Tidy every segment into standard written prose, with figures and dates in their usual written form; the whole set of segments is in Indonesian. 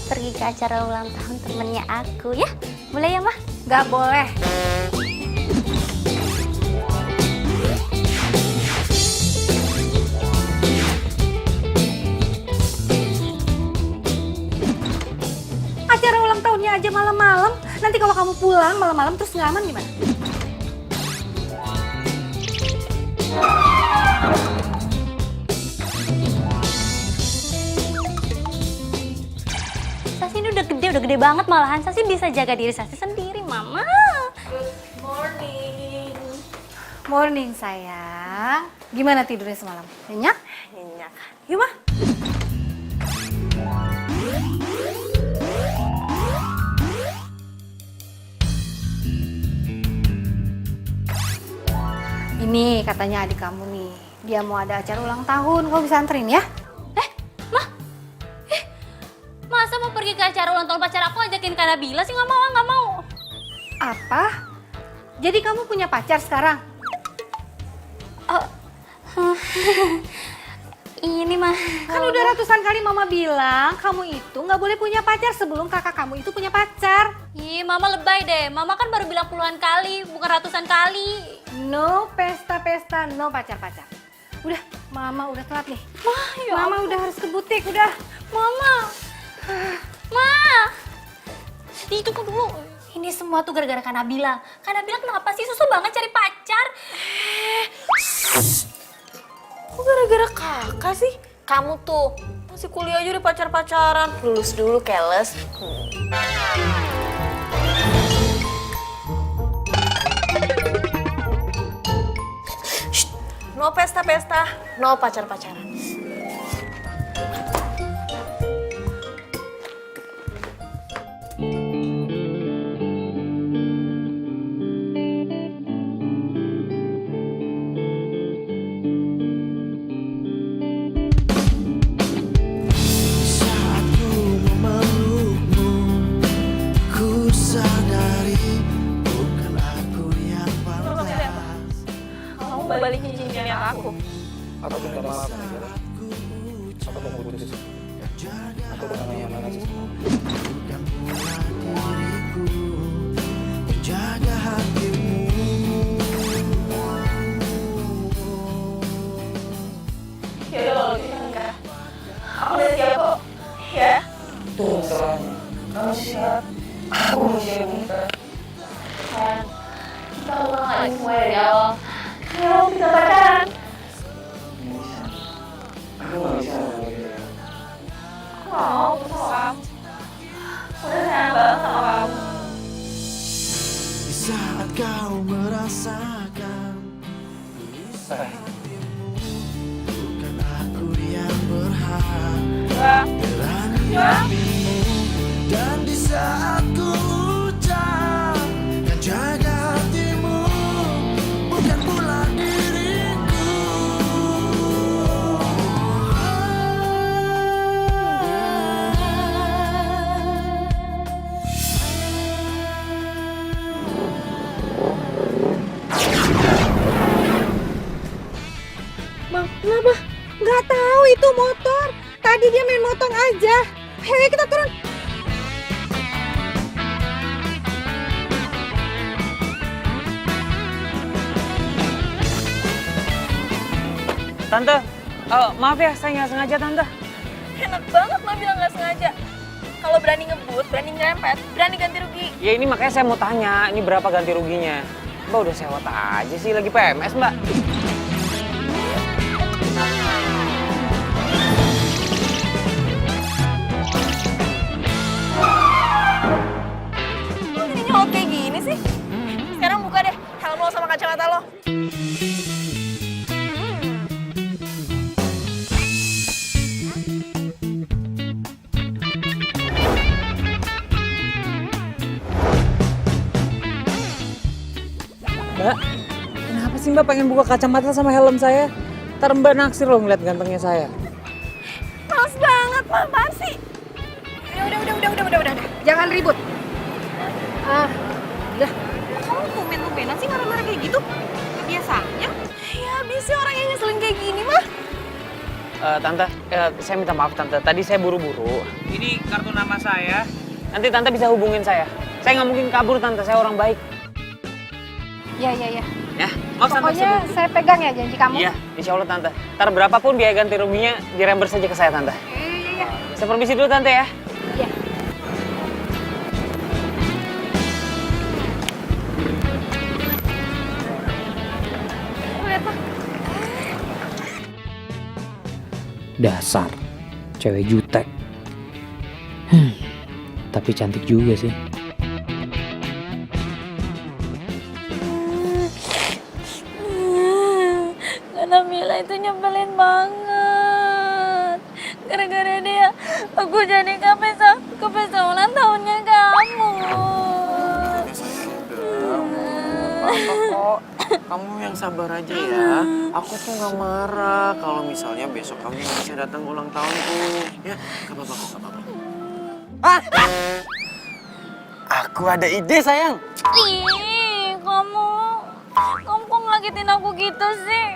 pergi ke acara ulang tahun temennya aku ya. Boleh ya, Mah? Gak boleh. Acara ulang tahunnya aja malam-malam. Nanti kalau kamu pulang malam-malam terus nggak aman gimana? Sasi ini udah gede banget malahan. Sasi bisa jaga diri Sasi sendiri, Mama. Good morning. Morning sayang. Gimana tidurnya semalam? Nyenyak? Nyenyak. Yuk mah. Ini katanya adik kamu nih. Dia mau ada acara ulang tahun. Kamu bisa anterin ya? Mah? Masa mau pergi ke acara ulang tahun pacar aku ajakin Kak Nabila sih? Nggak mau. Apa? Jadi kamu punya pacar sekarang? Ini mah. Kan udah ratusan kali mama bilang kamu itu nggak boleh punya pacar sebelum kakak kamu itu punya pacar. Ih, Mama lebay deh. Mama kan baru bilang puluhan kali, bukan ratusan kali. No pesta-pesta, no pacar-pacar. Udah, mama udah telat nih. Mah, ya Mama udah harus ke butik, udah. Mama. Ma. Itu kok dulu. Ini semua tuh gara-gara Kak Nabila. Kak Nabila kenapa sih susah banget cari pacar? Kok gara-gara kakak sih? Kamu tuh masih kuliah aja udah pacar-pacaran. Lulus dulu, keles. Shh, no pesta-pesta, no pacar-pacaran. Saat ku memelukmu, ku sadari bukan aku yang pantas. Kamu balikin cincinnya ke aku. Aku minta maaf nih, Bella. Aku mau putus. Aku udah nyaman aja sama kamu. Bukan pula diriku menjaga hatimu. Ya udah kalau kita nikah. Aku udah siap kok. Ya. Tuh masalahnya. Kamu siap. Aku mau siap nikah. Kan kita ulang lagi semua dari awal. Kalau kita pacaran. Nggak bisa. Aku nggak bisa ngomong gitu. Aku mau sama kamu. Udah sayang banget sama kamu. Di saat kau merasakan Sayang. bukan aku yang berhak Enggak. berani dirimu. Dan di saat ku ucap dan jaga hatimu, bukan pula diriku. Bang, kenapa? Nggak tahu itu motor. Tadi dia main motong aja. Hei, kita turun. Tante, maaf ya, saya nggak sengaja Tante. Enak banget mah bilang nggak sengaja. Kalau berani ngebut, berani nyerempet, berani ganti rugi. Ya ini makanya saya mau tanya, ini berapa ganti ruginya? Mbak udah sewot aja sih, lagi PMS Mbak. Kok jadi nyolot kayak gini sih? Sekarang buka deh helm lo sama kacamata lo. Mbak, kenapa sih Mbak pengen buka kacamata sama helm saya? Ntar Mbak naksir loh ngeliat gantengnya saya. Males banget, mah apaan sih? Udah. Jangan ribut. Udah. Kamu tumben-tumbenan sih marah-marah kayak gitu? Biasanya? Ya habis sih orang yang ngeselin kayak gini mah. Tante, saya minta maaf tante. Tadi saya buru-buru. Ini kartu nama saya. Nanti tante bisa hubungin saya. Saya nggak mungkin kabur tante. Saya orang baik. Ya. Ya, maaf tante. Pokoknya saya pegang ya janji kamu. Iya, insya Allah tante. Ntar berapapun biaya ganti ruginya direimburse saja ke saya tante. Iya. Saya permisi dulu tante ya. Iya. Lihat Pak. Dasar, cewek jutek. Tapi cantik juga sih. Karena Mila itu nyebelin banget. Gara-gara dia, aku jadi ke pesta ulang tahunnya kamu. Kok kamu yang sabar aja ya. Aku tuh nggak marah kalau misalnya besok kamu bisa datang ulang tahunku. Ya, gak apa-apa kok, gak apa-apa. Aku ada ide sayang. Ih, kamu kok ngagetin aku gitu sih?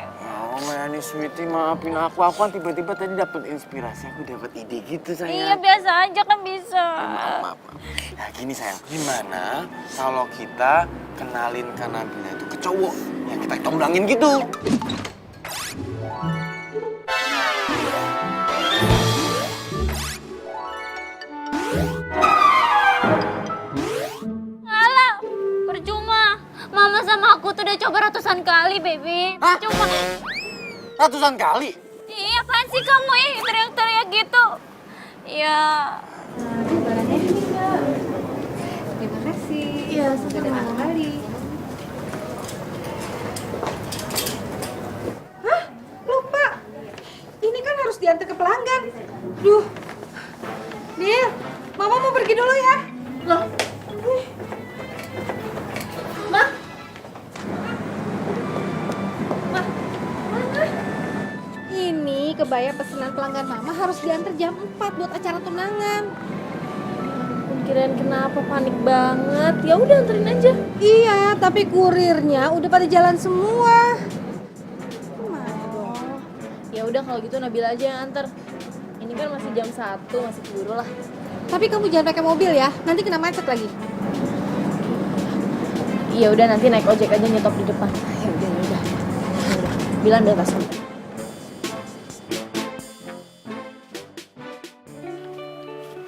Oh, Mayani Sweetie, maafin aku. Aku kan tiba-tiba tadi dapat inspirasi. Aku dapat ide gitu sayang. Iya, biasa aja kan bisa. Maaf. Nah gini sayang, gimana kalau kita kenalin Kanabila itu ke cowok yang kita comblangin gitu? Alah, percuma. Mama sama aku tuh udah coba ratusan kali, baby. Hah? Cuma, Ratusan kali? iya apaan sih kamu teriak-teriak gitu? Ya. Terima kasih. Iya, sampai ketemu kali. Hah? Lupa. Ini kan harus diantar ke pelanggan. Duh. Nih, Mama mau pergi dulu ya. Loh. Ma? Ma? Mana? Ini kebaya pesanan pelanggan Mama harus diantar jam 4 buat acara tunangan. Kirain kenapa panik banget. Ya udah anterin aja. Iya, tapi kurirnya udah pada jalan semua. Gimana dong? Ya udah kalau gitu Nabila aja yang anter. Ini kan masih jam 1, masih keburu lah. Tapi kamu jangan pakai mobil ya, nanti kena macet lagi. Iya udah nanti naik ojek aja nyetop di depan. Ya udah. Bilang udah tas.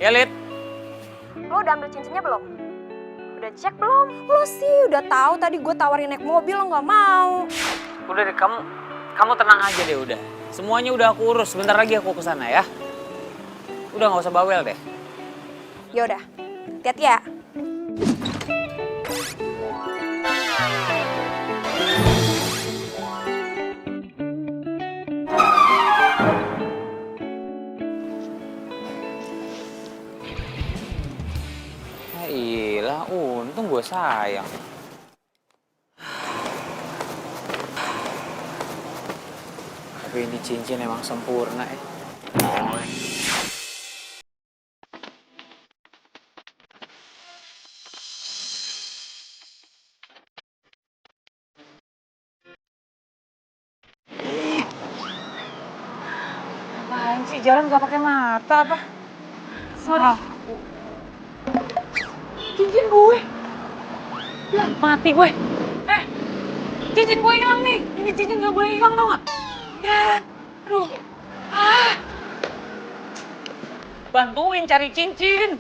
Ya, Lid. Lo udah ambil cincinnya belum? Udah cek belum? Lo sih udah tahu tadi gue tawarin naik mobil lo nggak mau. Udah deh, kamu tenang aja deh udah. Semuanya udah aku urus. Sebentar lagi aku kesana ya. Udah nggak usah bawel deh. Ya udah, hati-hati ya. Ya iyalah, untung gue sayang. Tapi ini cincin emang sempurna ya. Apaan sih, jalan gak pakai mata apa? Sorry. Cincin gue. Lah, mati gue. Cincin gue hilang nih. Ini cincin gak boleh hilang tau gak? Ya, aduh. Bantuin cari cincin.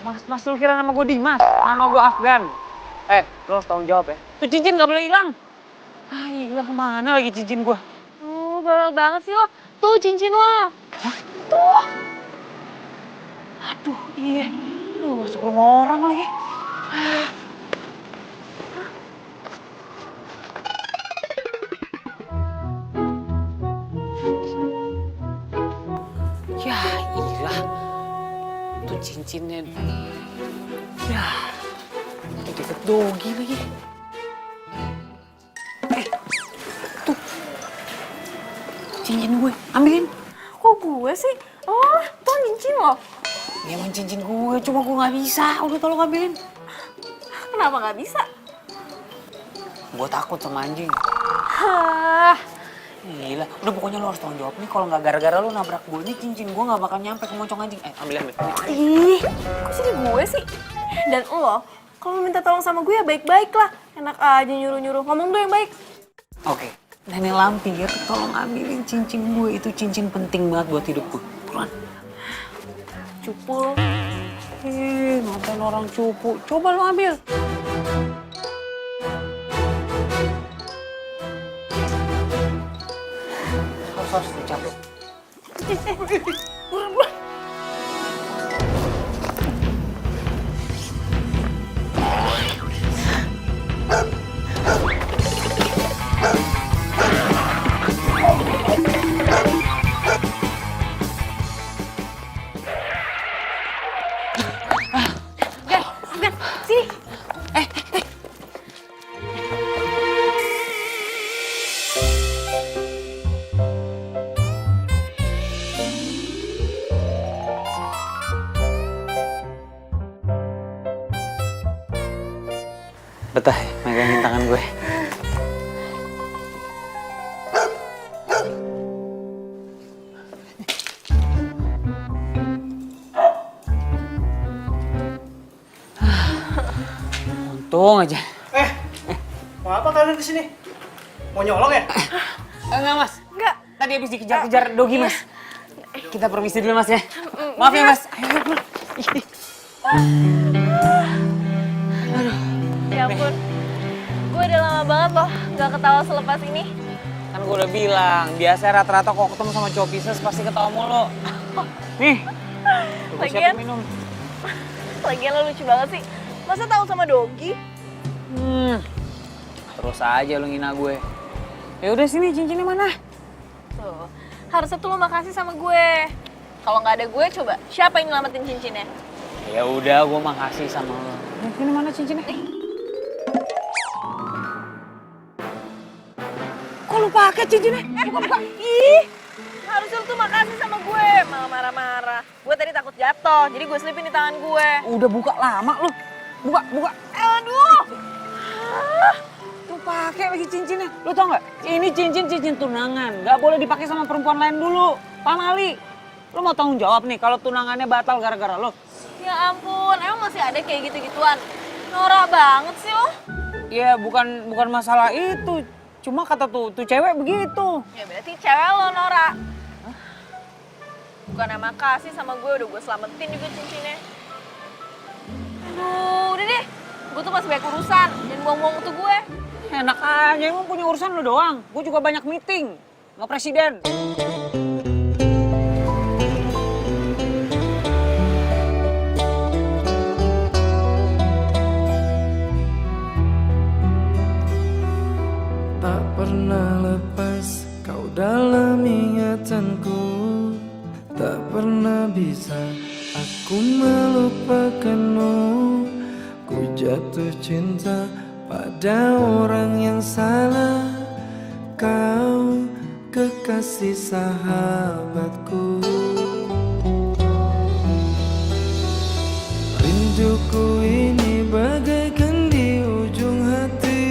Mas, lu kira nama gue Dimas? Nama gue Afgan. Lo harus tanggung jawab ya. Tuh cincin gak boleh hilang. Gila kemana lagi cincin gue? Bawel banget sih lo. Tuh cincin lo. Hah? Tuh. Aduh, iya. Lu masuk rumah orang lagi. Ya iyalah. Tuh cincinnya. Ya. Itu deket Dogi lagi. Tuh. Cincin gue, ambilin. Kok gue sih? Oh, tuh cincin lo. Ya emang cincin gue, cuma gue gak bisa. Udah tolong ambilin. Kenapa nggak bisa? Gue takut sama anjing. Hah, Gila, udah pokoknya lo harus tanggung jawab nih. Kalau nggak gara-gara lo nabrak gue nih, cincin gue nggak bakal nyampe ke moncong anjing. Ambil. Ih, kok jadi gue sih? Dan lo, kalau minta tolong sama gue ya baik-baik lah. Enak aja nyuruh-nyuruh, ngomong tuh yang baik. Oke, Nenek Lampir, tolong ambilin cincin gue. Itu cincin penting banget buat hidup gue. Buruan. Cupu lo. Ngapain orang cupu? Coba lo ambil. Harus dicapek. Buruan. Gan, sini. Betah ya, megangin tangan gue. Untung aja. Mau apa kalian kesini? Mau nyolong ya? Enggak, Mas. Enggak. Tadi habis dikejar-kejar Dogi, Mas. Kita permisi dulu, Mas ya. Maaf ya, Mas. Ayo, pulang. Ya ampun, gue udah lama banget loh gak ketawa selepas ini. Kan gue udah bilang, biasa rata-rata kok ketemu sama cowok Pisces pasti ketawa mulu. Nih, gue Lagian- siapin minum. Lagian lo lucu banget sih. Masa tahu sama Dogi? Terus aja lu ngina gue. Ya udah sini, cincinnya mana? Tuh, harusnya tuh lo makasih sama gue. Kalau nggak ada gue, coba siapa yang nyelamatin cincinnya? Ya udah, gue makasih sama lo. Ini mana cincinnya? Kok lu pakai cincinnya? Buka. Ih, harusnya lo tuh makasih sama gue. Malah marah-marah. Gue tadi takut jatuh, jadi gue selipin di tangan gue. Udah buka lama lu. Buka. Aduh. Tuh pakai lagi cincinnya. Lu tau nggak? Ini cincin tunangan. Nggak boleh dipakai sama perempuan lain dulu. Paham Ali? Lu mau tanggung jawab nih kalau tunangannya batal gara-gara lo? Ya ampun, emang masih ada kayak gitu-gituan? Norak banget sih lo. Ya bukan masalah itu. Cuma kata tuh cewek begitu. Ya berarti cewek lo norak. Bukan makasih sama gue, udah gue selamatin juga cincinnya. Aduh, udah deh. Gue tuh masih banyak urusan, jangan buang-buang waktu gue. Enak aja, emang punya urusan lu doang. Gue juga banyak meeting. Nggak presiden. Tak pernah lepas kau dalam ingatanku, tak pernah bisa aku melupakanmu. Ku jatuh cinta pada orang yang salah, kau kekasih sahabatku. Rinduku ini bagaikan di ujung hati,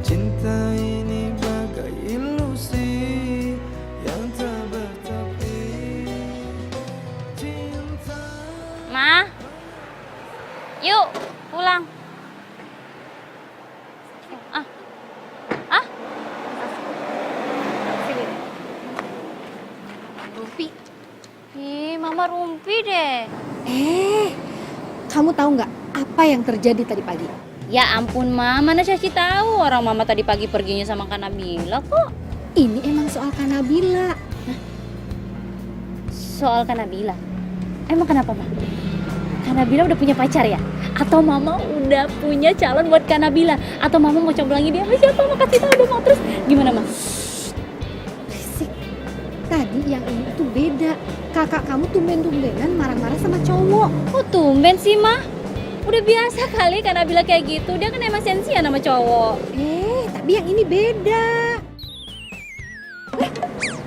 cinta ini bagai ilusi yang tak bertepi. Cinta. Ma, yuk pulang. Rumpi. Ih, Mama rumpi deh. Kamu tahu nggak apa yang terjadi tadi pagi? Ya ampun, Ma, mana Caci tahu orang Mama tadi pagi perginya sama Kak Nabila kok. Ini emang soal Kanabila. Soal Kak Nabila. Emang kenapa, Ma? Kak Nabila udah punya pacar ya? Atau Mama udah punya calon buat Kak Nabila? Atau Mama mau coba lagi dia sama siapa? Ma kasih tahu dong, Ma. Terus gimana, Ma? Berisik. Tadi yang ini tuh beda. Kakak kamu tumben-tumbenan marah-marah sama cowok. Kok tumben sih, Ma? Udah biasa kali Kak Nabila kayak gitu. Dia kan emang sensian sama cowok. Tapi yang ini beda.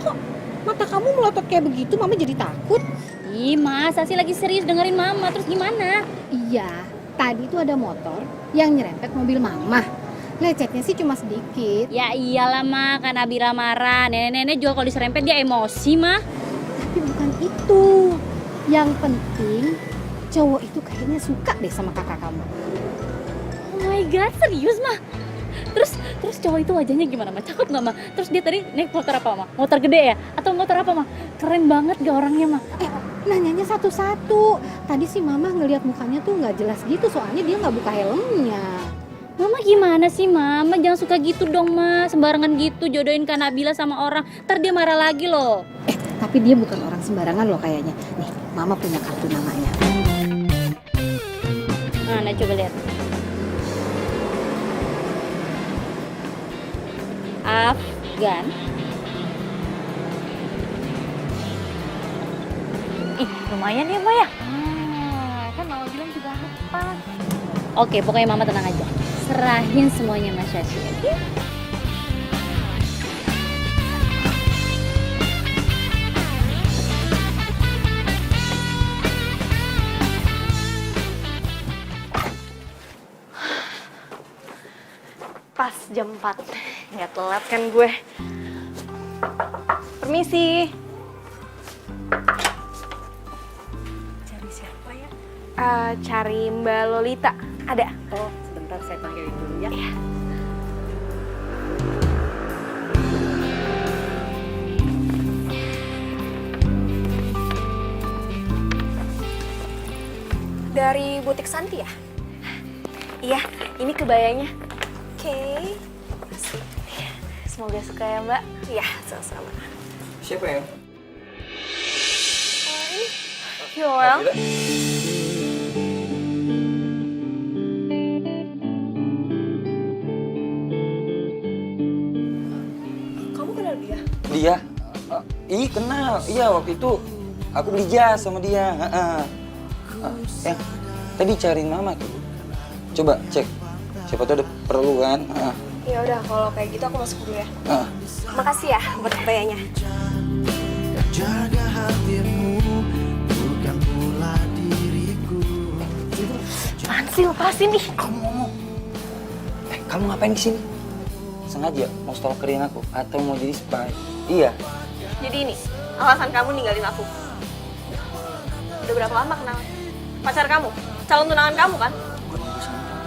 Kok mata kamu melotot kayak begitu? Mama jadi takut. Ih, masa sih lagi serius dengerin Mama? Terus gimana? Iya, tadi tuh ada motor yang nyerempet mobil Mama. Lecetnya sih cuma sedikit. Ya iyalah mah, Kak Nabila marah. Nenek-nenek juga kalau diserempet dia emosi mah. Tapi bukan itu. Yang penting cowok itu kayaknya suka deh sama kakak kamu. Oh my god, serius mah? Terus cowok itu wajahnya gimana mah? Cakep nggak mah? Terus dia tadi naik motor apa mah? Motor gede ya? Atau motor apa mah? Keren banget gak orangnya mah? Nanyanya satu-satu. Tadi sih mama ngelihat mukanya tuh nggak jelas gitu, soalnya dia nggak buka helmnya. Mama gimana sih Mama? Jangan suka gitu dong Ma. Sembarangan gitu jodohin Kak Nabila sama orang. Ntar dia marah lagi loh. Tapi dia bukan orang sembarangan loh kayaknya. Nih, mama punya kartu namanya. Mana coba lihat. Afgan. Ih, lumayan ya Ma ya? Kan Mama bilang juga apa. Oke, pokoknya Mama tenang aja. Serahin semuanya Mas Shashi, oke? Pas jam 4. Nggak telat kan gue. Permisi. Cari siapa ya? Cari Mbak Lolita. Ada? Oh, sebentar saya panggilin dulu ya. Iya. Dari butik Santi ya? Iya, ini kebayanya. Oke. Asik. Semoga suka ya, Mbak. Iya, sama-sama. Siapa ya? Ini Yoel. Kamu kenal dia? Dia? Ih kenal, iya waktu itu aku beli jas sama dia. Yang tadi cariin mama tuh. Coba cek, siapa tuh ada perlu kan? Ya udah, kalau kayak gitu aku masuk dulu ya. Makasih ya buat kebayanya. Jaga hatimu, bukan pula diriku. Apaan sih, lepasin nih. Aku ngomong. Kamu ngapain di sini? Sengaja mau stalkerin aku atau mau jadi spy? Iya. Jadi ini, alasan kamu ninggalin aku. Udah berapa lama kenal? Pacar kamu? Calon tunangan kamu kan? Bukan urusan kamu.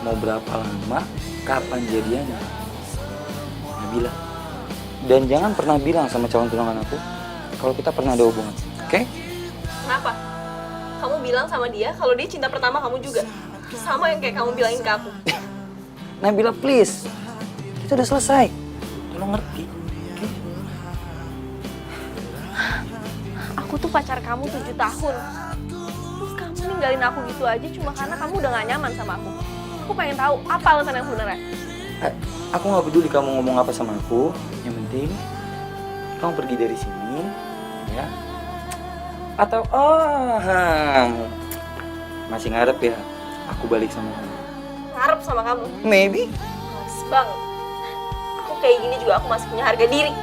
Mau berapa lama? Kapan jadiannya? Nabila. Dan jangan pernah bilang sama calon tunangan aku kalau kita pernah ada hubungan, oke? Kenapa? Kamu bilang sama dia kalau dia cinta pertama kamu juga. Sama yang kayak kamu bilangin ke aku. Nabila please, kita udah selesai. Tolong ngerti, oke? Aku tuh pacar kamu 7 tahun. Terus kamu ninggalin aku gitu aja cuma karena kamu udah gak nyaman sama aku. Aku pengen tahu apa alasan yang sebenarnya. Aku nggak peduli kamu ngomong apa sama aku. Yang penting kamu pergi dari sini, ya? Atau masih ngarep ya? Aku balik sama kamu. Ngarep sama kamu? Maybe. Males banget. Aku kayak gini juga aku masih punya harga diri.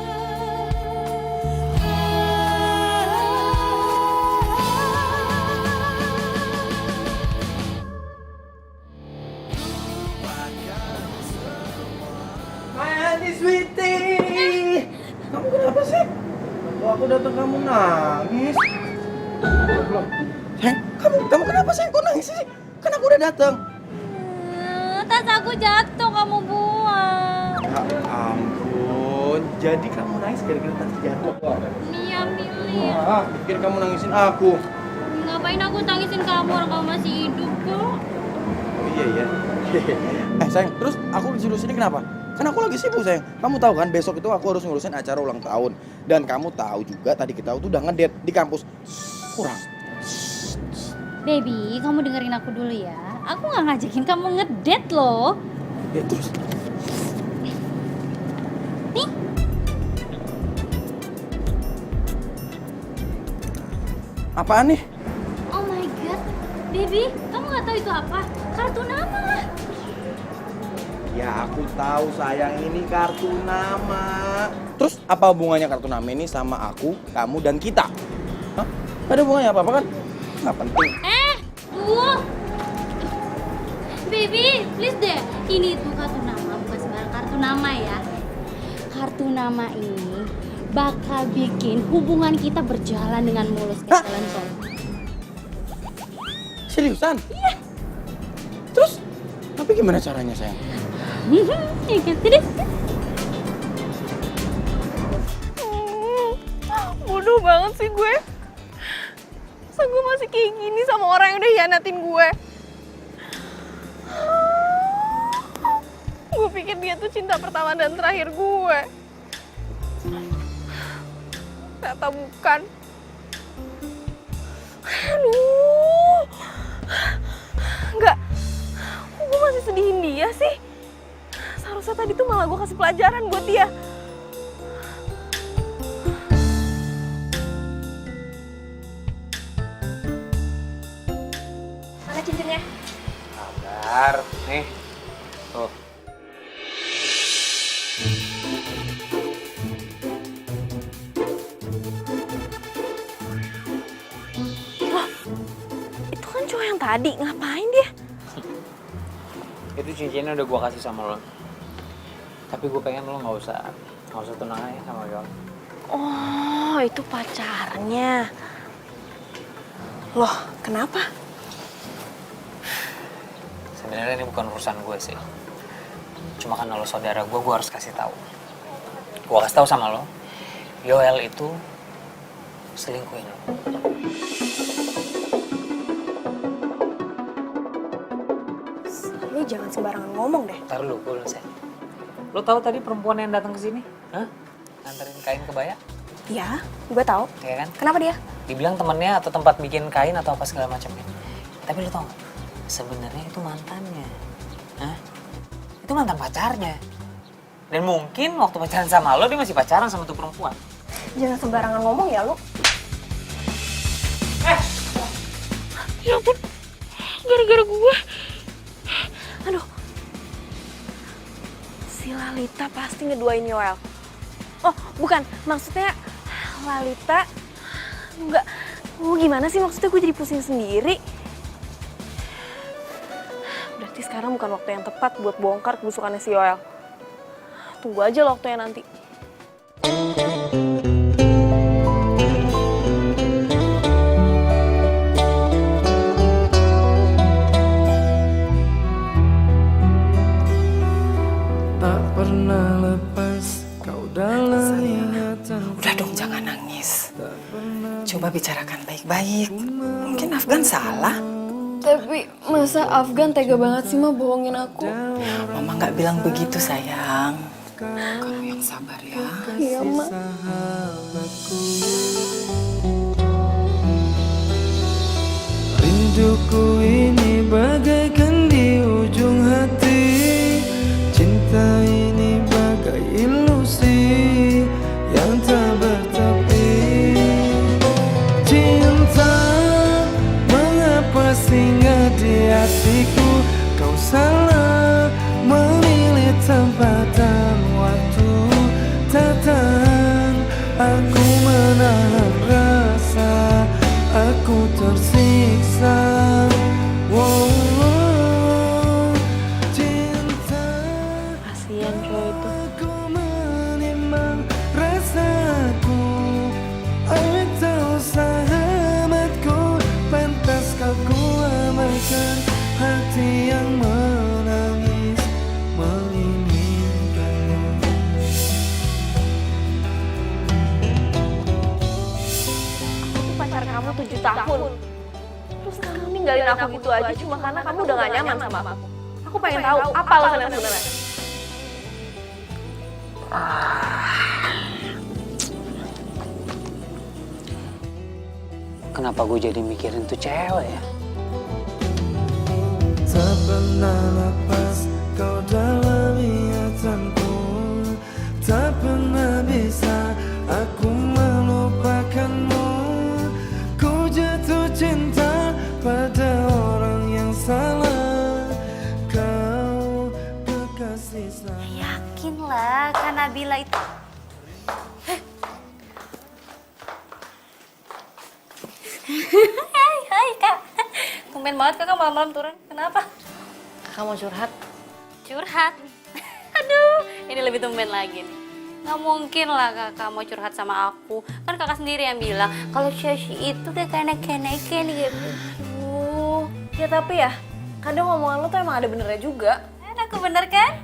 Sweetie, kamu kenapa sih? Kok aku datang kamu nangis? Kamu kenapa sih? Kok nangis sih? Kan aku udah datang. Tas aku jatuh, kamu buang. Ya ampun, jadi kamu nangis gara-gara tas jatuh? Iya, Mili. Pikir kamu nangisin aku. Ngapain aku tangisin kamu, orang kamu masih hidup kok. Oh iya. Sayang, terus aku disuruh sini kenapa? Kan aku lagi sibuk sayang. Kamu tahu kan besok itu aku harus ngurusin acara ulang tahun. Dan kamu tahu juga tadi kita tuh udah ngedate di kampus. Kurang. Baby, kamu dengerin aku dulu ya. Aku nggak ngajakin kamu ngedate loh. Ya terus. Nih. Apaan nih? Oh my god, baby, kamu nggak tahu itu apa? Kartu nama lah. Ya aku tahu sayang, ini kartu nama. Terus apa hubungannya kartu nama ini sama aku, kamu, dan kita? Hah? Gak ada hubungannya apa-apa kan? Nggak penting. Baby, please deh. Ini tuh kartu nama, bukan sembarang kartu nama ya. Kartu nama ini bakal bikin hubungan kita berjalan dengan mulus kayak jalan tol. Seriusan? Iya. Terus, tapi gimana caranya sayang? Ya kan, tidak? Bodoh banget sih gue. Masa gue masih kayak gini sama orang yang udah hianatin gue? Gue pikir dia tuh cinta pertama dan terakhir gue. Ternyata bukan. Aduh. Enggak. Kok gue masih sedihin dia sih? Seharusnya tadi tuh malah gue kasih pelajaran buat dia. Mana cincinnya? Sabar, nih. Tuh. Itu kan cowok yang tadi, ngapain dia? Itu cincinnya udah gua kasih sama lo. Tapi gue pengen lo nggak usah tunangan ya sama gue. Oh, itu pacarnya. Loh, kenapa? Sebenarnya ini bukan urusan gue sih. Cuma kan lo saudara gue harus kasih tahu. Gue kasih tahu sama lo, Yoel itu selingkuhin lo. Lu jangan sembarangan ngomong deh. Ntar lu, gue selesai. Lo tahu tadi perempuan yang datang ke sini? Hah? Nganterin kain kebaya? Ya, gue tahu. Ya kan? Kenapa dia? Dibilang temennya atau tempat bikin kain atau apa segala macamnya. Tapi lo tau gak? Sebenarnya itu mantannya. Hah? Itu mantan pacarnya. Dan mungkin waktu pacaran sama lo, dia masih pacaran sama tuh perempuan. Jangan sembarangan ngomong ya lu. Ya ampun, gara-gara gue. Aduh. Si Lalita pasti ngeduain Yoel. Oh, bukan. Maksudnya Lalita. Enggak. Gimana sih maksudnya gue jadi pusing sendiri? Berarti sekarang bukan waktu yang tepat buat bongkar kebusukannya si Yoel. Tunggu aja lo waktunya nanti. Tak pernah lepas kau dalam ingatan. Udah dong, jangan nangis. Coba bicarakan baik-baik. Mungkin Afgan salah. Tapi masa Afgan tega banget sih mah bohongin aku? Mama nggak bilang begitu, sayang. Kamu yang sabar ya. Iya, Mak. Rinduku ini bagaikan di ujung hati. Cinta ini bagai ilusi yang tak bertepi. Cinta, mengapa singgah di hatiku? Kau salah memilih tempat dan waktu. Tak tahan aku menahan rasa, aku tersiksa. Wow, cinta. Kasian cowok itu. Aku menimbang rasaku. Ayo tahu sahabatku, pantas kau ku abaikan hati yang menangis menginginkanmu. Aku pacar kamu 7 tahun. Terus kamu ninggalin aku gitu aja cuma karena kamu udah gak nyaman sama aku. Aku pengen tahu apa alasan yang sebenarnya. Kenapa gue jadi mikirin tuh cewek ya? Tak pernah lepas kau dalam ingatanku. Tak pernah bisa aku melupakanmu. Ku jatuh cinta pada orang yang salah. Kau kekasih saya. Yakin lah, Kak Nabila itu. Hai Kak. Tumben banget Kakak malam-malam turun. Kenapa? Kakak mau curhat? Curhat? Aduh, ini lebih tumben lagi nih. Nggak mungkin lah kakak mau curhat sama aku. Kan kakak sendiri yang bilang kalau Shashi itu udah kayak naik-naikin gitu. Ya tapi ya, kadang omongan lo tuh emang ada benernya juga. Aku bener kan?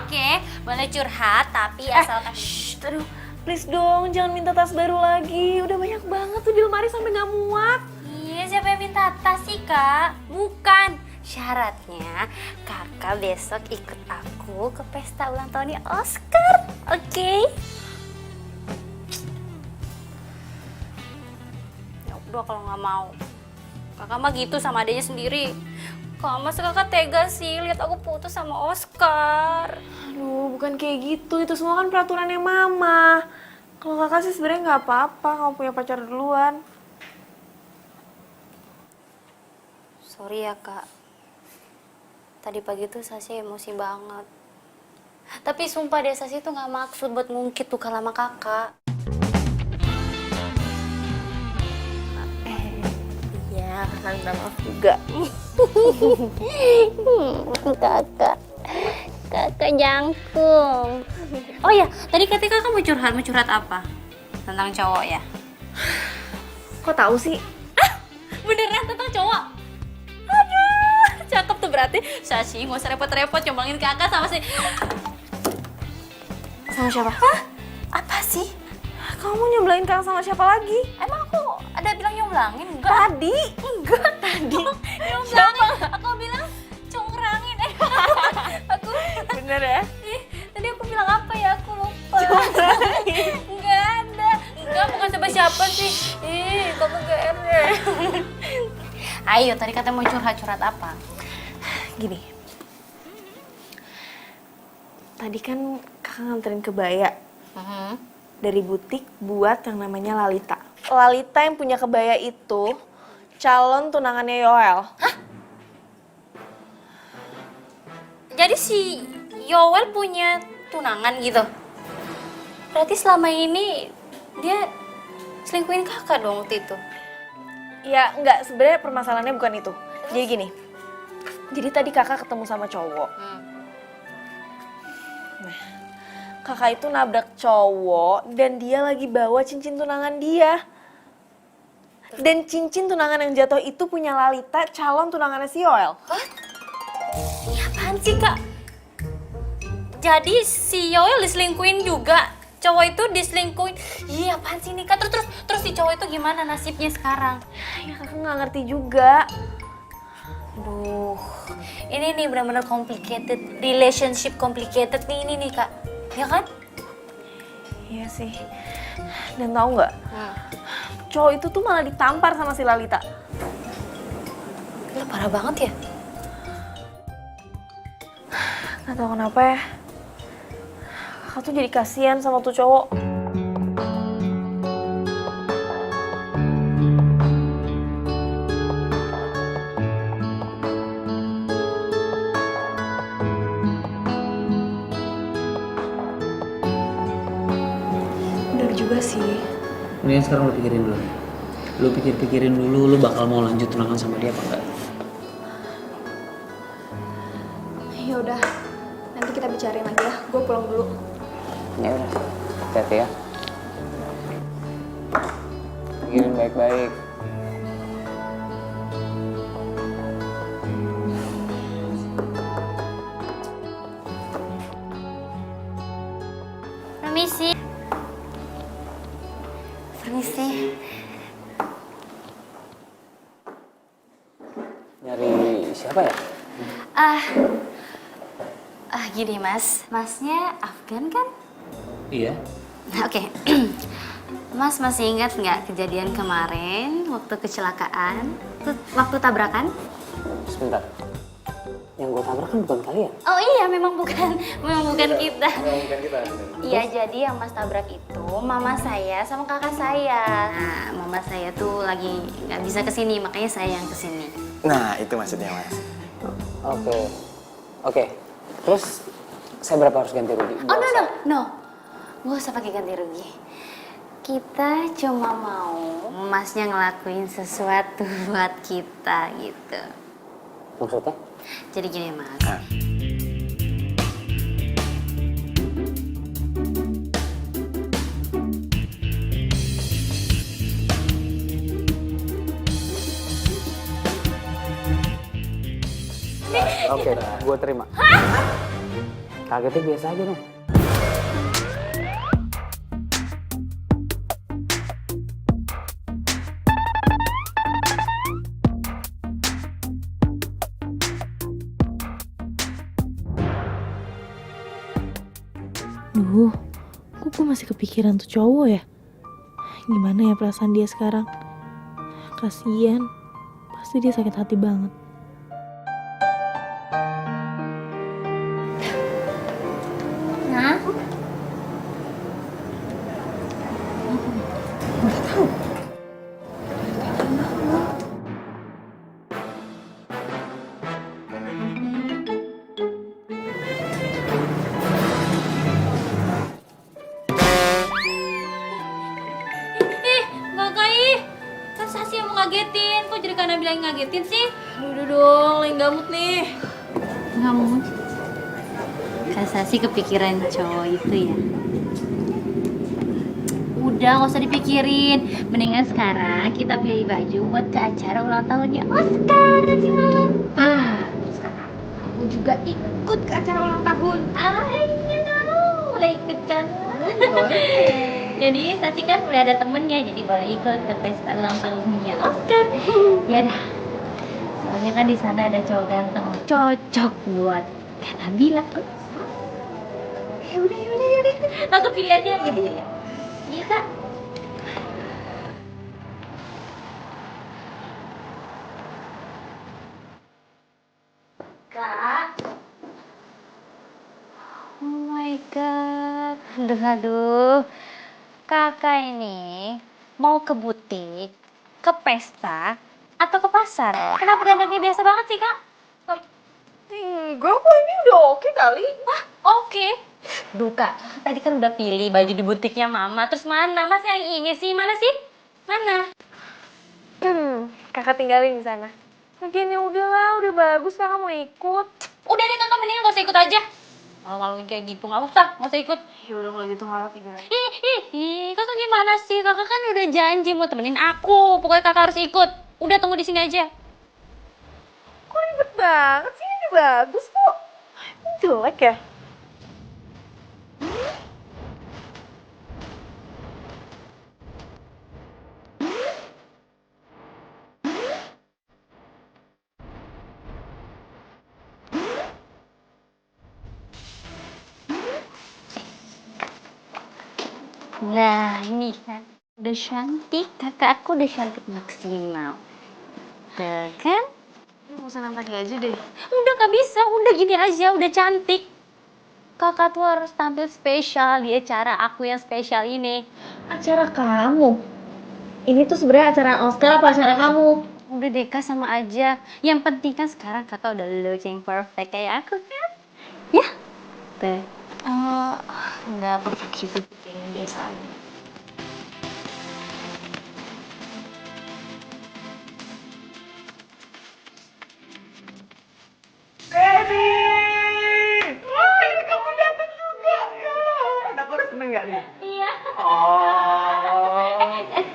Oke, boleh curhat tapi asalkan... Aduh, please dong, jangan minta tas baru lagi. Udah banyak banget tuh di lemari sampai nggak muat. Iya, siapa yang minta tas sih kak? Bukan. Syaratnya kakak besok ikut aku ke pesta ulang tahunnya Oscar, oke? Ya udah kalau nggak mau. Kakak mah gitu sama adanya sendiri. Kok masa kakak tega sih lihat aku putus sama Oscar? Aduh, bukan kayak gitu. Itu semua kan peraturannya mama. Kalau kakak sih sebenarnya nggak apa-apa kamu punya pacar duluan. Sorry ya kak. Tadi pagi tuh Sasi emosi banget. Tapi sumpah deh Sasi tuh nggak maksud buat ngungkit tuh sama kakak. Iya, kakak minta maaf juga. Kakak jangkung. Oh ya, tadi ketika kakak mau curhat apa? Tentang cowok ya? Kok tahu sih? Beneran tentang cowok? Aduh, cakep tuh berarti. Sasi nggak usah repot-repot nyomblangin kakak sama si... Sama siapa? Hah? Apa sih? Kamu nyomblangin kakak sama siapa lagi? Emang aku ada bilang nyomblangin? Enggak. Tadi? Enggak tadi. Nyomblangin. Aku bilang congkrangin. Aku Bener ya? tadi aku bilang apa ya? Aku lupa. Enggak ada. Enggak, bukan siapa-siapa sih. Ih, kamu GR deh. Ayo, tadi katanya mau curhat apa? Gini. Tadi kan kakak nganterin kebaya dari butik buat yang namanya Lalita. Lalita yang punya kebaya itu calon tunangannya Yoel. Hah? Jadi si Yoel punya tunangan gitu? Berarti selama ini dia selingkuhin kakak dong waktu itu? Ya enggak, sebenarnya permasalahannya bukan itu. Jadi gini, jadi tadi kakak ketemu sama cowok. Nah, kakak itu nabrak cowok dan dia lagi bawa cincin tunangan dia. Dan cincin tunangan yang jatuh itu punya Lalita, calon tunangannya si Yoel. Hah? Ini apaan sih kak? Jadi si Yoel diselingkuhin juga? Cowok itu diselingkuhin? Iya apaan sih nih kak? Terus si cowok itu gimana nasibnya sekarang? Ya kakak nggak ngerti juga. Aduh, ini nih benar-benar complicated, relationship complicated nih ini nih kak, ya kan? Iya sih. Dan tahu nggak? Cowok itu tuh malah ditampar sama si Lalita. Gila parah banget ya? Nggak tahu kenapa ya. Kakak tuh jadi kasihan sama tuh cowok. Bener juga sih. Mendingan sekarang lu pikirin dulu. Lu pikir-pikirin dulu lu bakal mau lanjut tunangan sama dia apa enggak. Ya udah, nanti kita bicarain lagi ya. Gue pulang dulu. Ya udah, hati-hati ya. Pikirin baik-baik. Permisi. Permisi. Nyari siapa ya? Gini mas, masnya Afgan kan? Iya. Oke. Mas masih ingat nggak kejadian kemarin waktu kecelakaan, waktu tabrakan? Sebentar. Yang gue tabrak kan bukan kalian. Oh iya, memang bukan kita. Iya, jadi yang mas tabrak itu mama saya sama kakak saya. Nah, mama saya tuh lagi nggak bisa kesini, makanya saya yang kesini. Nah, itu maksudnya, Mas. Oke. Terus saya berapa harus ganti rugi? Oh no, nggak usah pakai ganti rugi. Kita cuma mau masnya ngelakuin sesuatu buat kita gitu. Maksudnya? Jadi gini Mas. Oke, gue terima. Kagetnya biasa aja dong. Duh, kok gue masih kepikiran tuh cowok ya? Gimana ya perasaan dia sekarang? Kasian, pasti dia sakit hati banget. Nah, Kakak ih, kan Sasi yang mau ngagetin. Kok jadi Kak Nabila yang ngagetin sih? Udah dong, lagi gamut nih. Kamu Kak Sasi kepikiran cowok itu ya? Udah, gak usah dipikirin. Mendingan sekarang kita pilih baju buat ke acara ulang tahunnya Oscar nanti malam. Aku juga ikut ke acara ulang tahun. Ayo, boleh ikut kan? Jadi Sasi kan udah ada temennya, jadi boleh ikut ke pesta ulang tahunnya Oscar. Ya dah. Soalnya kan di sana ada cowok ganteng, cocok buat Kak Nabila. Ya udah. Aku pilih aja gitu ya. Iya Kak. Kak. Oh my god. Aduh. Kakak ini mau ke butik, ke pesta, atau ke pasar? Kenapa dandannya biasa banget sih, Kak? Enggak kok, ini udah oke kali. Wah, oke. Duh, Kak, tadi kan udah pilih baju di butiknya Mama. Terus mana? Mas yang ini sih? Mana sih? Mana? Kakak tinggalin di sana. Lagian ya udahlah, udah bagus kakak mau ikut. Udah deh, Kakak, mendingan gak usah ikut aja. Malu-maluin kayak gitu, gak usah ikut. Ya udah kalau gitu kakak tinggalin. Kakak gimana sih? Kakak kan udah janji mau temenin aku. Pokoknya Kakak harus ikut. Udah, tunggu di sini aja. Kok ribet banget sih, ini bagus kok. Ini jelek ya? Nah, ini kan udah cantik. Kakak aku udah cantik maksimal. Tuh kan? Mau senam kaki aja deh. Udah gak bisa, udah gini aja, udah cantik. Kakak tuh harus tampil spesial di acara aku yang spesial ini. Acara kamu? Ini tuh sebenarnya acara Oscar apa acara kamu? Udah deh Kak, sama aja. Yang penting kan sekarang kakak udah look yang perfect kayak aku kan? Ya? Tuh. Enggak perfect gitu, yang biasa aja. Iya.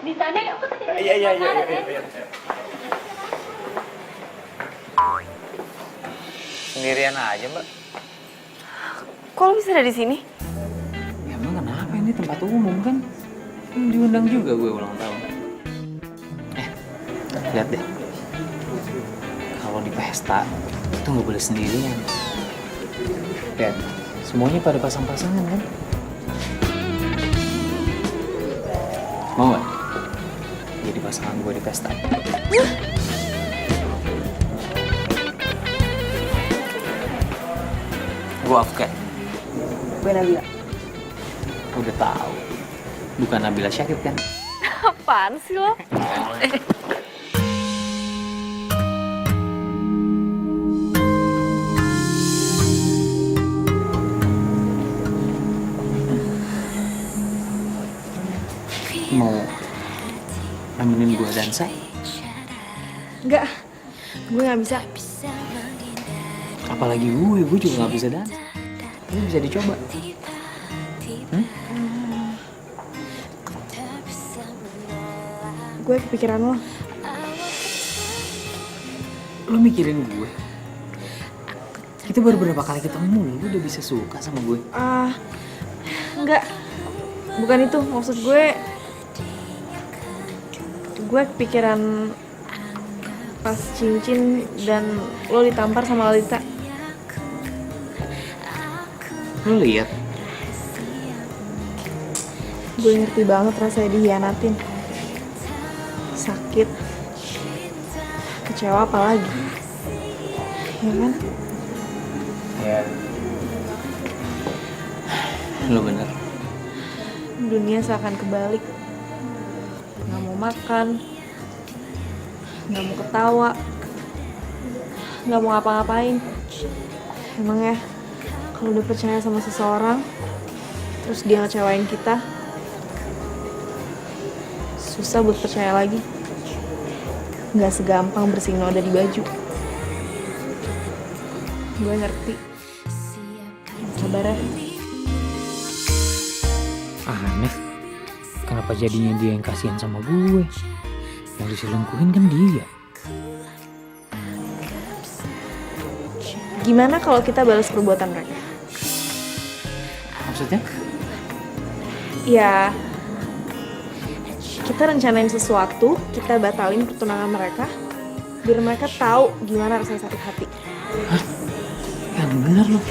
Di sana ya, aku tadi. Iya. Sendirian aja, Mbak. Kok lo bisa ada di sini? Ya emang kenapa, ini tempat umum kan? Diundang juga gue ulang tahun. Lihat deh. Kalau di pesta, itu nggak boleh sendirian. Lihat, semuanya pada pasang-pasangan kan? Mau nggak jadi pasangan gue di pesta? Gue Afgan. Gue Nabila. Udah tahu. Bukan Nabila Syakib kan? Apaan sih lo? Mau nemenin gue dansa? Enggak, gue gak bisa. Apalagi gue juga nggak bisa dansa. Ini bisa dicoba. Gue kepikiran lo. Lo mikirin gue? Kita baru berapa kali ketemu, lo udah bisa suka sama gue? Enggak. Bukan itu, maksud gue kepikiran pas cincin dan lo ditampar sama Lalita. Lo lihat? Gue ngerti banget rasanya dihianatin. Sakit. Kecewa apalagi. Ya kan? Ya. Lo bener. Dunia seakan kebalik. Gak mau makan. Gak mau ketawa. Gak mau ngapa-ngapain. Emang ya, kalau udah percaya sama seseorang, terus dia ngecewain kita, susah buat percaya lagi. Gak segampang bersihin noda di baju. Gue ngerti. Sabar ya. Aneh. Kenapa jadinya dia yang kasihan sama gue? Yang diselingkuhin kan dia. Gimana kalau kita balas perbuatan mereka? Maksudnya? Ya, kita rencanain sesuatu, kita batalin pertunangan mereka, biar mereka tahu gimana rasanya sakit hati. Hah? Yang bener lo.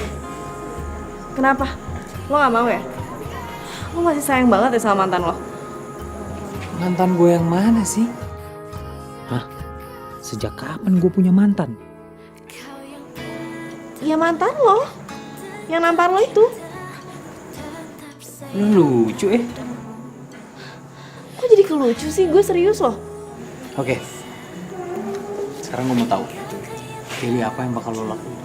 Kenapa? Lo gak mau ya? Lo masih sayang banget ya sama mantan lo? Mantan gue yang mana sih? Hah? Sejak kapan gue punya mantan? Ya mantan lo, yang nampar lo itu. Lo lucu Kok jadi kelucu sih? Gue serius loh. Oke. Sekarang gue mau tahu. Pilih apa yang bakal lo lakuin?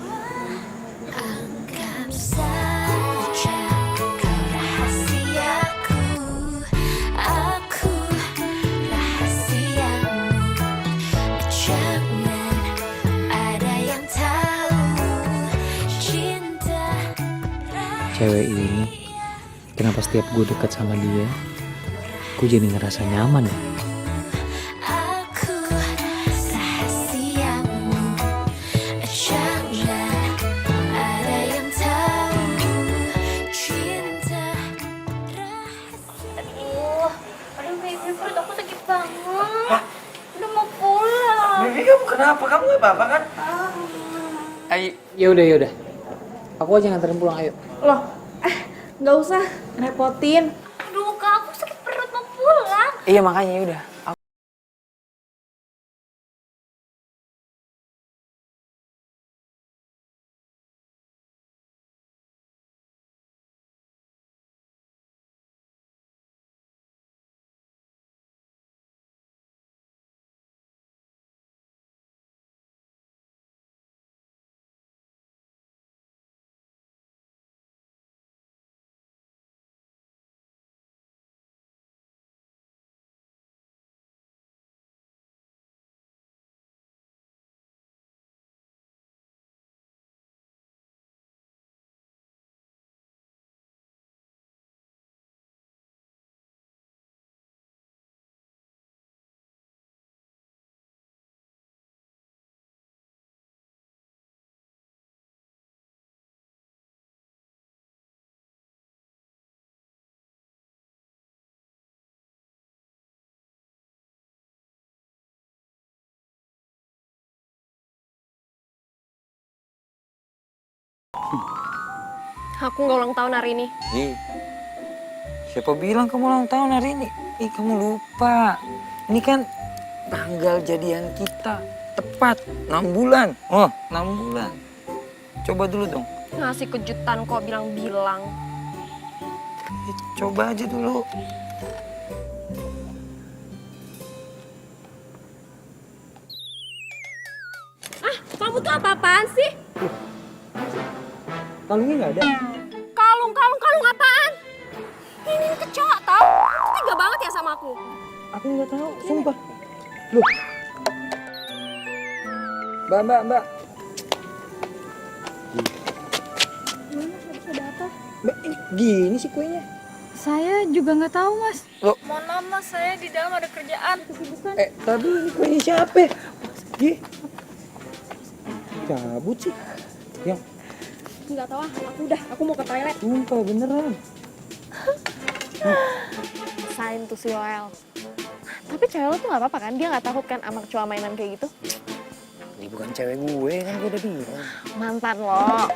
Cewek ini, kenapa setiap gue dekat sama dia, gue jadi ngerasa nyaman ya? Aduh baby, perut aku sakit banget. Udah mau pulang. Baby kamu kenapa? Kamu gak apa-apa kan? Ayo, yaudah. Aku aja nganterin pulang, ayo. Loh, nggak usah repotin. Aduh kak, aku sakit perut mau pulang. Iya makanya yaudah. Aku nggak ulang tahun hari ini. Ih, siapa bilang kamu ulang tahun hari ini? Ih, kamu lupa. Ini kan tanggal jadian kita. Tepat 6 bulan. Oh, 6 bulan. Coba dulu dong. Ngasih kejutan kok bilang-bilang. Coba aja dulu. Kamu tuh apa-apaan sih? Kalungnya nggak ada. Kalung apaan? Ini kecoa tau? Kamu tega banget ya sama aku. Aku nggak tahu, sumpah. Loh. Mbak. Ini gini sih kuenya. Saya juga nggak tahu, Mas. Mohon maaf mas, saya di dalam ada kerjaan. Tapi ini kuenya siapa? Gih. Cabut sih. Yang Nggak tahu, aku mau ke toilet. sumpah beneran. Sain tuh si Yoel. Tapi cewek lo tuh gak apa-apa kan? Dia gak takut kan sama kecoa mainan kayak gitu? Ini bukan cewek gue kan gue udah bilang. Mantan lo.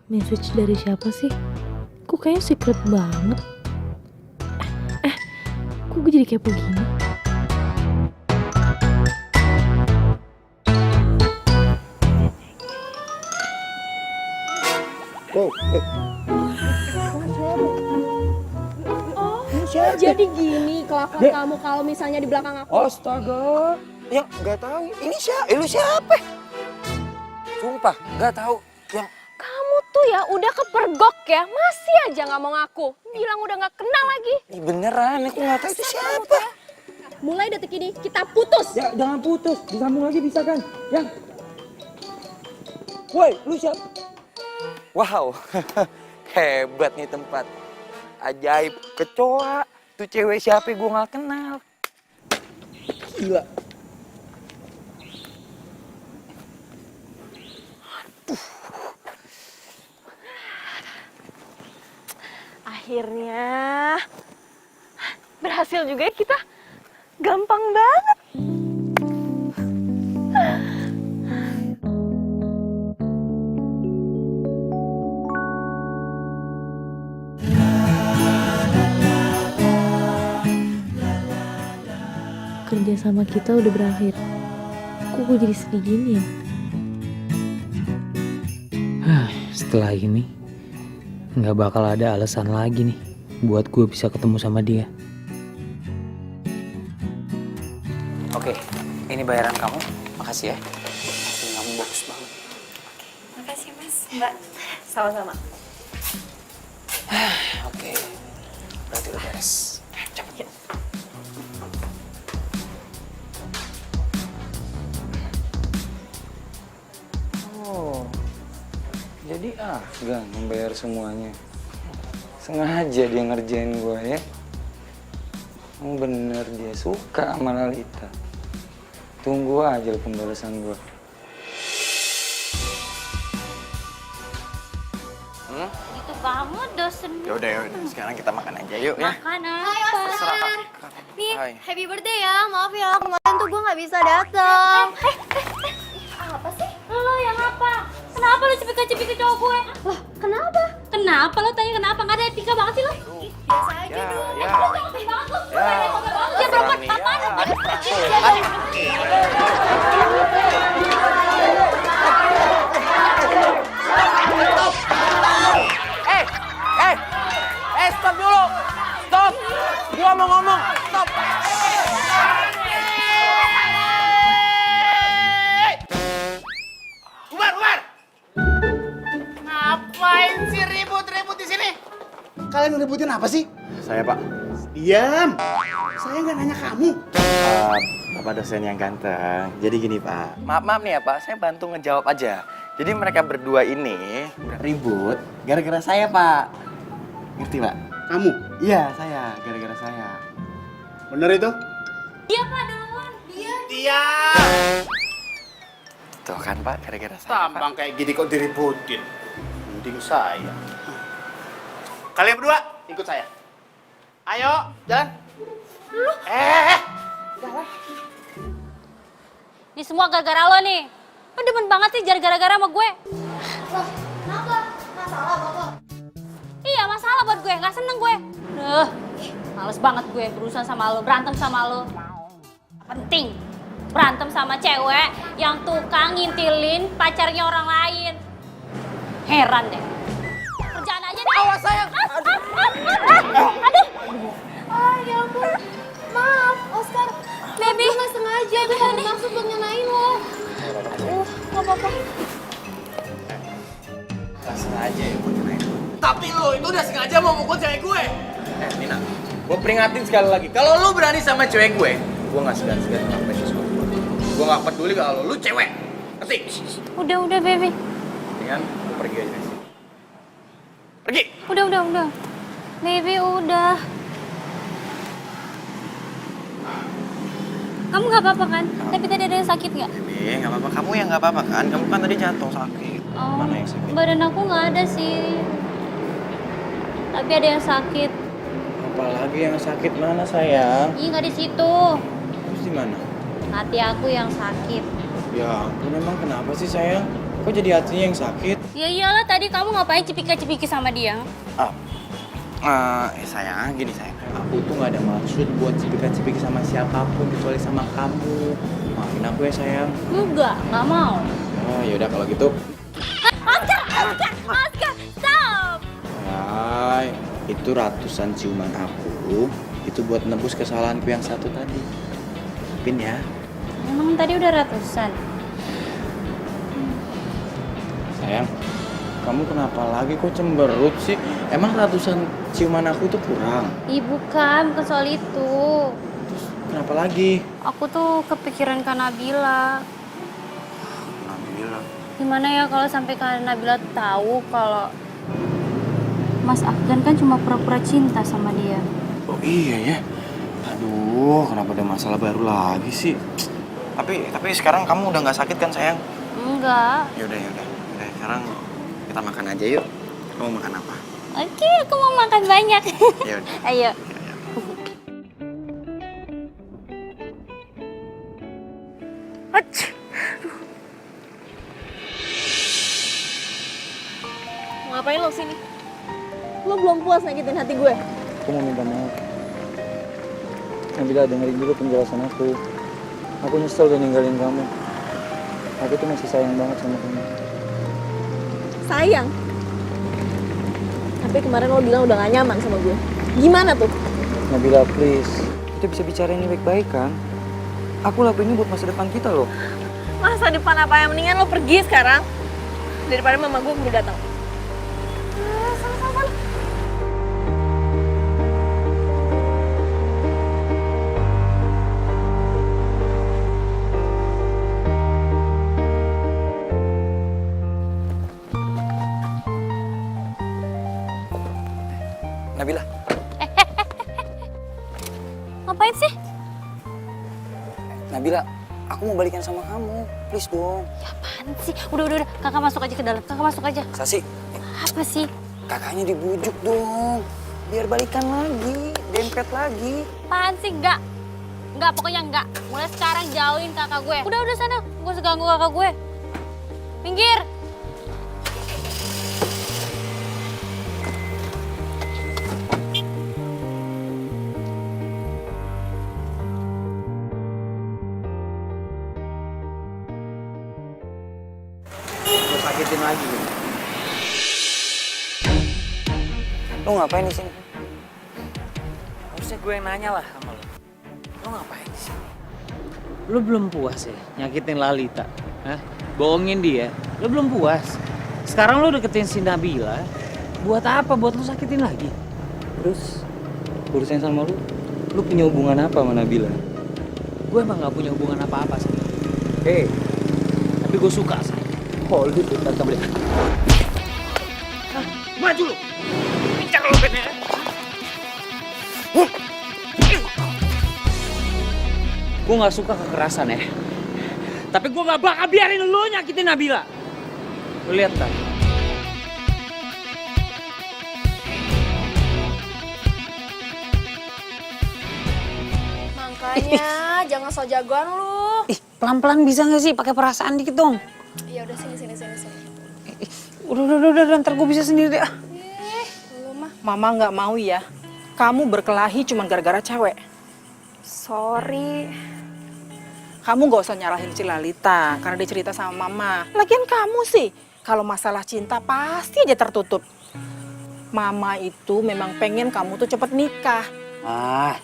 Message dari siapa sih? Kok kayaknya secret banget. Kok gue jadi kepo gini? Oh, Jadi gini kelakuan kamu kalau misalnya di belakang aku. Astaga. Ya nggak tahu. Ini siapa? Lu siapa? Sumpah nggak tahu. Yang Kamu tuh ya udah kepergok ya, masih aja nggak mau ngaku. Bilang udah nggak kenal lagi. Ih, beneran, aku nggak tahu itu siapa. Mulai detik ini kita putus. Ya jangan putus, disambung lagi bisa kan? Yang, woi, lu siapa? Wow, hebat nih tempat. Ajaib, kecoa. Tuh cewek siapa gue nggak kenal. Gila. Akhirnya berhasil juga ya kita. Gampang banget. Kerja sama kita udah berakhir. Kok gue jadi sedih gini ya? Setelah ini nggak bakal ada alasan lagi nih buat gue bisa ketemu sama dia. Oke, ini bayaran kamu. Makasih ya. Ini kamu bagus banget. Makasih mas, mbak. Sama-sama. Oke, berarti udah beres. Cepet. Oh, jadi Afgan membayar semuanya. Sengaja dia ngerjain gue ya. Emang bener dia suka sama Lalita. Tunggu aja pembalasan gue. Itu kamu dosen. yaudah. Sekarang kita makan aja yuk ya. Makan apa? Nih, Hai. happy birthday ya. Maaf ya, kemarin tuh gue nggak bisa datang. Apa sih? Lo yang apa? Kenapa lo cepet-cepet ke cowok gue? Loh, kenapa? Kenapa lo tanya kenapa? Nggak ada etika banget sih lo? Biasa aja dong. Ya. Ya perempuan apaan? Stop dulu. Stop. Gua mau ngomong. Stop. Umar! Ngapain sih ribut-ribut di sini? Kalian ngeributin apa sih? Saya Pak. Diam! Saya nggak nanya kamu. Bapak dosen yang ganteng. Jadi gini Pak. Maaf nih ya Pak, saya bantu ngejawab aja. Jadi mereka berdua ini ribut gara-gara saya Pak. Ngerti Pak? Kamu? Iya saya, gara-gara saya. Bener itu? Dia Pak duluan. Diam! Tuh kan Pak, gara-gara saya Pak. Tampang kayak gini kok diributin. Mending saya. Kalian berdua, ikut saya. Ayo, jalan. Jalan. Ini semua gara-gara lo nih. Lo demen banget sih gara-gara sama gue. Loh, kenapa? Masalah Bapak? Iya masalah buat gue, gak seneng gue. Males banget gue berurusan sama lo, berantem sama lo. Penting, berantem sama cewek yang tukang ngintilin pacarnya orang lain. Heran deh. Kerjaan aja deh. Awas sayang. Aduh. Ah, ya ampun. Maaf, Oscar. Baby. Gue nggak sengaja, gue nggak bermaksud buat ngenain lo. Gak apa-apa. lo itu udah sengaja mau mukul cewek gue. Nina, gue peringatin sekali lagi. Kalau lo berani sama cewek gue nggak segan-segan ngapain sesuatu. Gue nggak peduli kalau lo cewek. Ngerti? Udah, baby. Dengan lo pergi aja dari sini. Pergi. Udah. Baby, udah. Kamu nggak apa-apa kan? Tapi tadi ada yang sakit nggak? Nggak apa-apa. Kamu yang nggak apa-apa kan? Kamu kan tadi jatuh sakit. Oh, Mana yang sakit? badan aku nggak ada sih. Tapi ada yang sakit. Apalagi yang sakit mana sayang? Ih, nggak di situ. Terus di mana? Hati aku yang sakit. Ya ampun, emang kenapa sih sayang? Kok jadi hatinya yang sakit? Ya iyalah, tadi kamu ngapain cipika-cipiki sama dia? Sayang, gini sayang. Aku tuh nggak ada maksud buat cipika-cipiki sama siapapun kecuali sama kamu. Maafin aku ya sayang. Nggak mau. Oh yaudah kalau gitu. Oscar, stop! Hai, itu ratusan ciuman aku. Itu buat nebus kesalahanku yang satu tadi. Pin ya. Emang tadi udah ratusan? Sayang, kamu kenapa lagi kok cemberut sih? Emang ratusan ciuman aku tuh kurang? Ih, bukan soal itu. Kenapa lagi? Aku tuh kepikiran Kak Nabila. Nabila. Gimana ya kalau sampai Kak Nabila tahu kalau Mas Afgan kan cuma pura-pura cinta sama dia. Oh iya ya. Aduh, kenapa ada masalah baru lagi sih? Tapi sekarang kamu udah nggak sakit kan sayang? Enggak. Yaudah. Sekarang kita makan aja yuk. Kamu makan apa? Oke, aku mau makan banyak. Yaudah. Ayo. Ngapain lo sini? Lo belum puas nyakitin hati gue? Aku mau minta maaf. Nabila, dengerin dulu penjelasan aku. Aku nyesel udah ninggalin kamu. Aku tuh masih sayang banget sama kamu. Sayang? Tapi kemarin lo bilang udah gak nyaman sama gue. Gimana tuh? Nabila, please. Kita bisa bicara ini baik-baik kan? Aku lakuin ini buat masa depan kita loh. Masa depan apa yang mendingan lo pergi sekarang? Daripada mama gue keburu datang. Sama-sama. Nabila. Ngapain sih? Nabila, aku mau balikan sama kamu. Please dong. Ya apaan sih? Udah. Kakak masuk aja ke dalam. Kakak masuk aja. Sasi, Apa sih? kakaknya dibujuk dong. Biar balikan lagi, dempet lagi. Apaan sih? Enggak, pokoknya enggak. Mulai sekarang jauhin kakak gue. Udah sana. Gue seganggu kakak gue. Pinggir. Lo sakitin lagi. Lo ngapain di sini? Harusnya gue yang nanya lah sama lo. Lo ngapain di sini? Lo belum puas ya nyakitin Lalita? Hah? Bohongin dia? Lo belum puas? Sekarang lo deketin si Nabila. Buat apa? Buat lo sakitin lagi? Terus, urusan sama lu punya hubungan apa sama Nabila? Gue emang gak punya hubungan apa-apa sama dia. Tapi gue suka sama dia. Oh, lu tuh kata beli. Maju lo! Pincang lo bednya. Gue gak suka kekerasan ya. Tapi gue gak bakal biarin lo nyakitin Nabila. Lo lihat kan? Makanya jangan so jagoan lu. Ih, pelan-pelan bisa gak sih? Pakai perasaan dikit dong. Ya udah sini. Udah, ntar gue bisa sendiri deh. Lu mah. Mama nggak mau ya. Kamu berkelahi cuma gara-gara cewek. Sorry. Kamu gak usah nyalahin si Lalita karena dia cerita sama mama. Lagian kamu sih, kalau masalah cinta pasti aja tertutup. Mama itu memang pengen kamu tuh cepet nikah. Ah,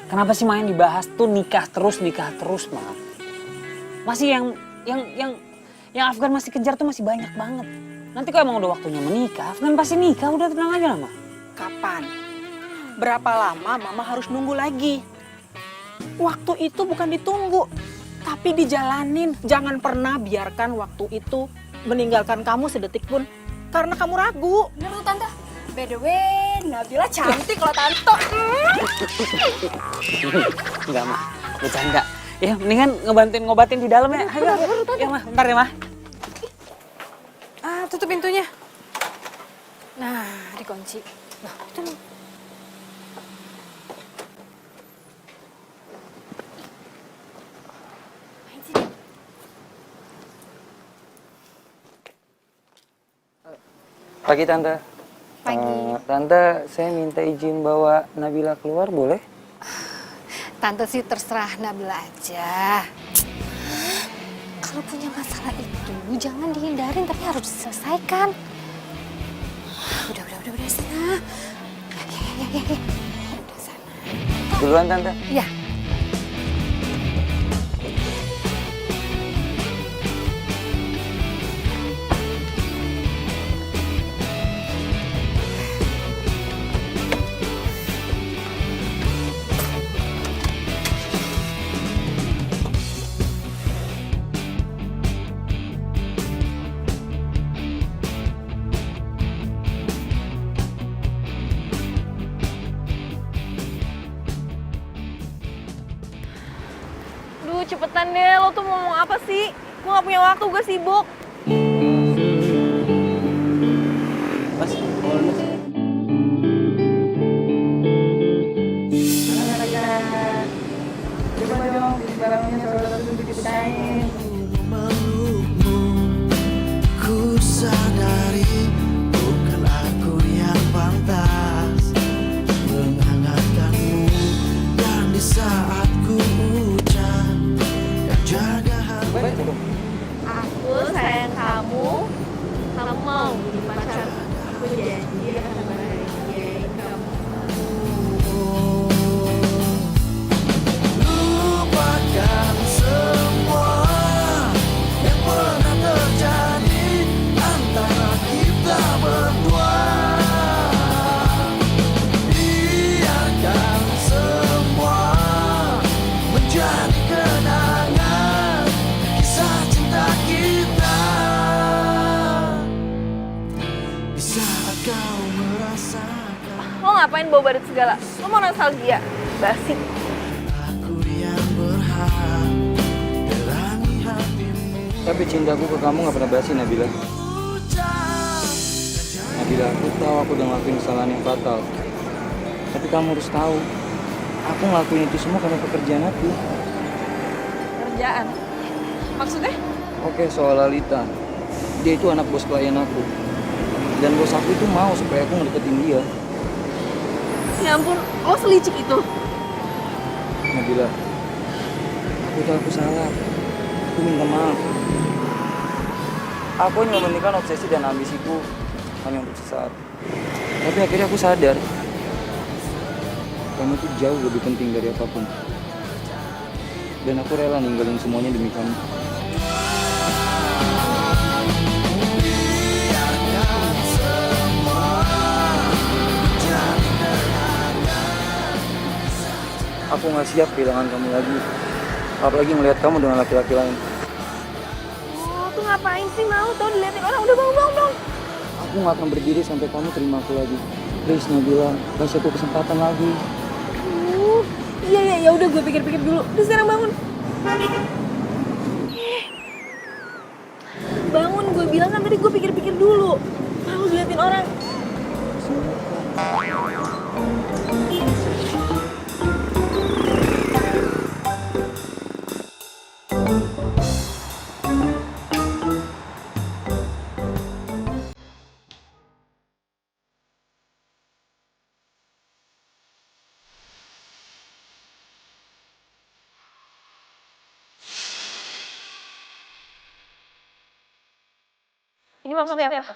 kenapa sih main dibahas tuh nikah terus, Mak? Masih yang Afgan masih kejar tuh masih banyak banget. Nanti kalau emang udah waktunya menikah, Afgan pasti nikah. Udah tenang aja Mama. Kapan? Berapa lama Mama harus nunggu lagi? Waktu itu bukan ditunggu, tapi dijalanin. Jangan pernah biarkan waktu itu meninggalkan kamu sedetik pun karena kamu ragu. Bener tuh Tante. By the way, Nabila cantik loh Tante. Enggak mah, bercanda. Ya mendingan ngebantuin ngobatin di dalam ya. Ayo, ya mah, bentar ya mah. Tutup pintunya. Nah, dikunci. Nah, itu nih. Pagi Tante. Pagi. Tante, saya minta izin bawa Nabila keluar, boleh? Tante sih terserah Nabila aja. Kalau punya masalah itu jangan dihindarin tapi harus diselesaikan. Udah sana. Ya. Udah sana. Duluan Tante. Ya. Duh, cepetan deh. Lo tuh mau ngomong apa sih? Gue gak punya waktu, gue sibuk. Mas, coba dong, barangnya satu-satu dipisahin. Memelukmu, ku sadari bukan aku yang pantas menghangatkanmu, dan di saat ku ucap dan jaga hati. Aku sayang kamu. Kamu mau jadi pacar. Aku janji akan bahagiain kamu. Lupakan semua yang pernah terjadi antara kita berdua. Biarkan semua menjadi kenangan kisah cinta kita. Di saat kau merasakan Lo ngapain bawa badut segala? Lo mau nostalgia? Basi. aku yang berhak terangi hatimu. Tapi cintaku ke kamu gak pernah basi, Nabila. Nabila, aku tahu aku udah ngelakuin kesalahan yang fatal. Tapi kamu harus tahu, aku ngelakuin itu semua karena pekerjaan aku. Kerjaan. Maksudnya? Oke, soal Lalita. Dia itu anak bos klien aku. Dan bos aku itu mau supaya aku ngedeketin dia. Ya ampun, lo selicik itu. Nabila, aku tahu aku salah. Aku minta maaf. Aku hanya mementingkan obsesi dan ambisiku hanya untuk sesaat. Tapi akhirnya aku sadar, kamu tuh jauh lebih penting dari apapun. Dan aku rela ninggalin semuanya demi kamu. Aku nggak siap kehilangan kamu lagi. Apalagi melihat kamu dengan laki-laki lain. Lo tuh ngapain sih mau tau diliatin orang? Udah bangun. Aku nggak akan berdiri sampai kamu terima aku lagi. Please Nabila, kasih aku kesempatan lagi. Iya, ya udah gue pikir-pikir dulu. Udah sekarang bangun. Bangun, gue bilang kan tadi gue pikir-pikir dulu. Malu diliatin orang. Ini maksudnya apa?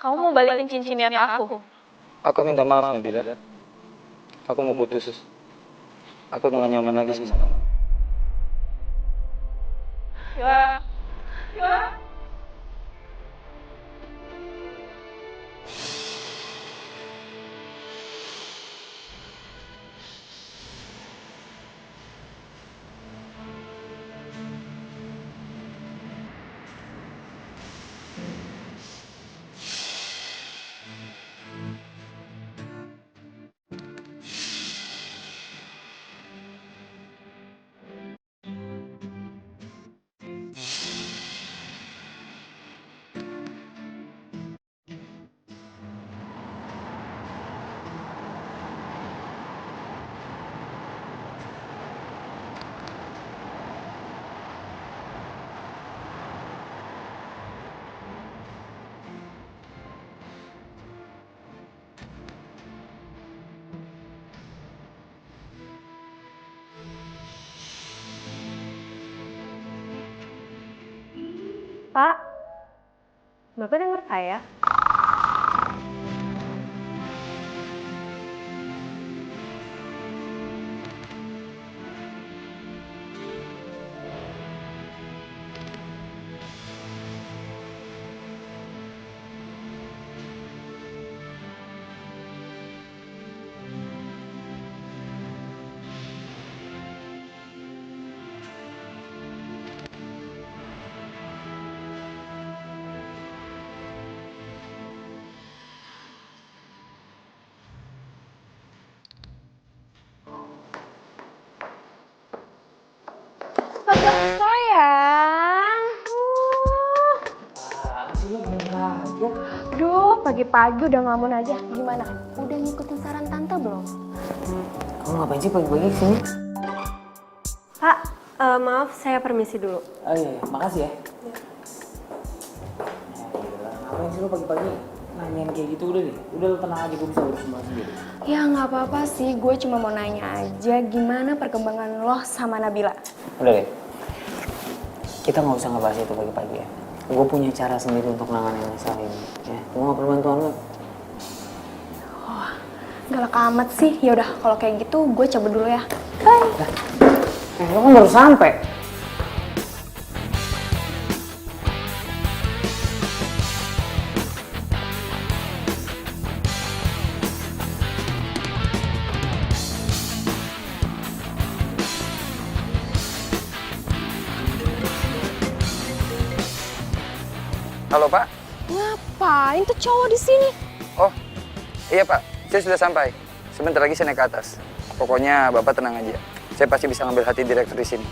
Kamu mau balikin cincinnya ke aku? Aku minta maaf Nabila. Aku mau putus. Aku nggak nyaman lagi sama kamu. Ya. Pak, Bapak dengar saya? Sayang. Aduh, pagi-pagi udah ngelamun aja. Gimana? Udah ngikutin saran tante belum? Kamu ngapain sih pagi-pagi kesini? Pak, maaf saya permisi dulu. Oh iya, makasih ya. Ngapain sih lo pagi-pagi nanyain kayak gitu? Udah deh, udah lo tenang aja, gue bisa urus semua sendiri. Ya nggak apa-apa sih, gue cuma mau nanya aja gimana perkembangan lo sama Nabila. Udah deh, kita nggak usah ngebahas itu pagi-pagi ya. Gue punya cara sendiri untuk nanganin masalah ini. Ya, gue nggak perlu bantuan lo. Oh, galak amat sih. Ya udah, kalau kayak gitu gue cabut dulu ya. Bye. Lo kan baru sampai. Halo Pak. Ngapain tuh cowok di sini? Oh, iya Pak. Saya sudah sampai. Sebentar lagi saya naik ke atas. Pokoknya Bapak tenang aja. Saya pasti bisa ngambil hati direktur di sini.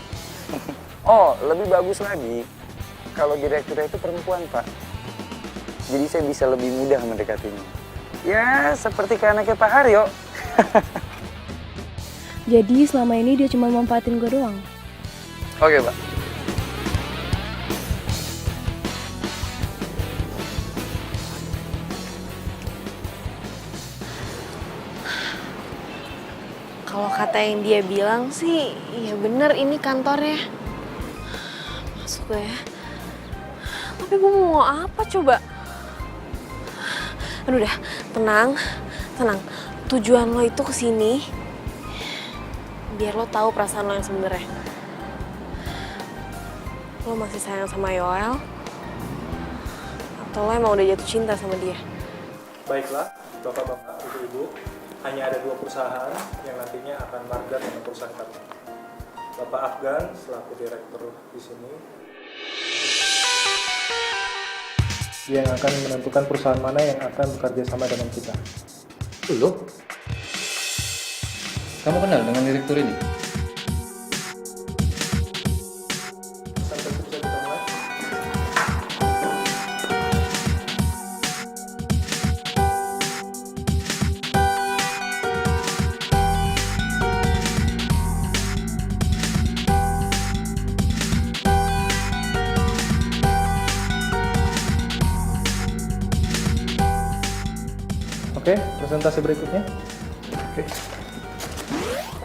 Oh, lebih bagus lagi. Kalau direkturnya itu perempuan, Pak. Jadi saya bisa lebih mudah mendekatinya. Ya, seperti kayak anaknya Pak Haryo. Jadi selama ini dia cuma manfaatin gue doang? Oke, Pak. Kalau kata yang dia bilang sih, ya bener ini kantornya. Masuk gue ya. Tapi gue mau apa coba? Aduh dah, tenang, tenang. Tujuan lo itu kesini biar lo tahu perasaan lo yang sebenarnya. Lo masih sayang sama Yoel? Atau lo emang udah jatuh cinta sama dia? Baiklah, bapak-bapak, ibu-ibu, hanya ada 2 perusahaan yang nantinya akan market dengan perusahaan kami. Bapak Afgan selaku direktur di sini, dia yang akan menentukan perusahaan mana yang akan bekerja sama dengan kita. Lo? Kamu kenal dengan direktur ini? Sampai bisa kita mulai. Oke, presentasi berikutnya. Oke.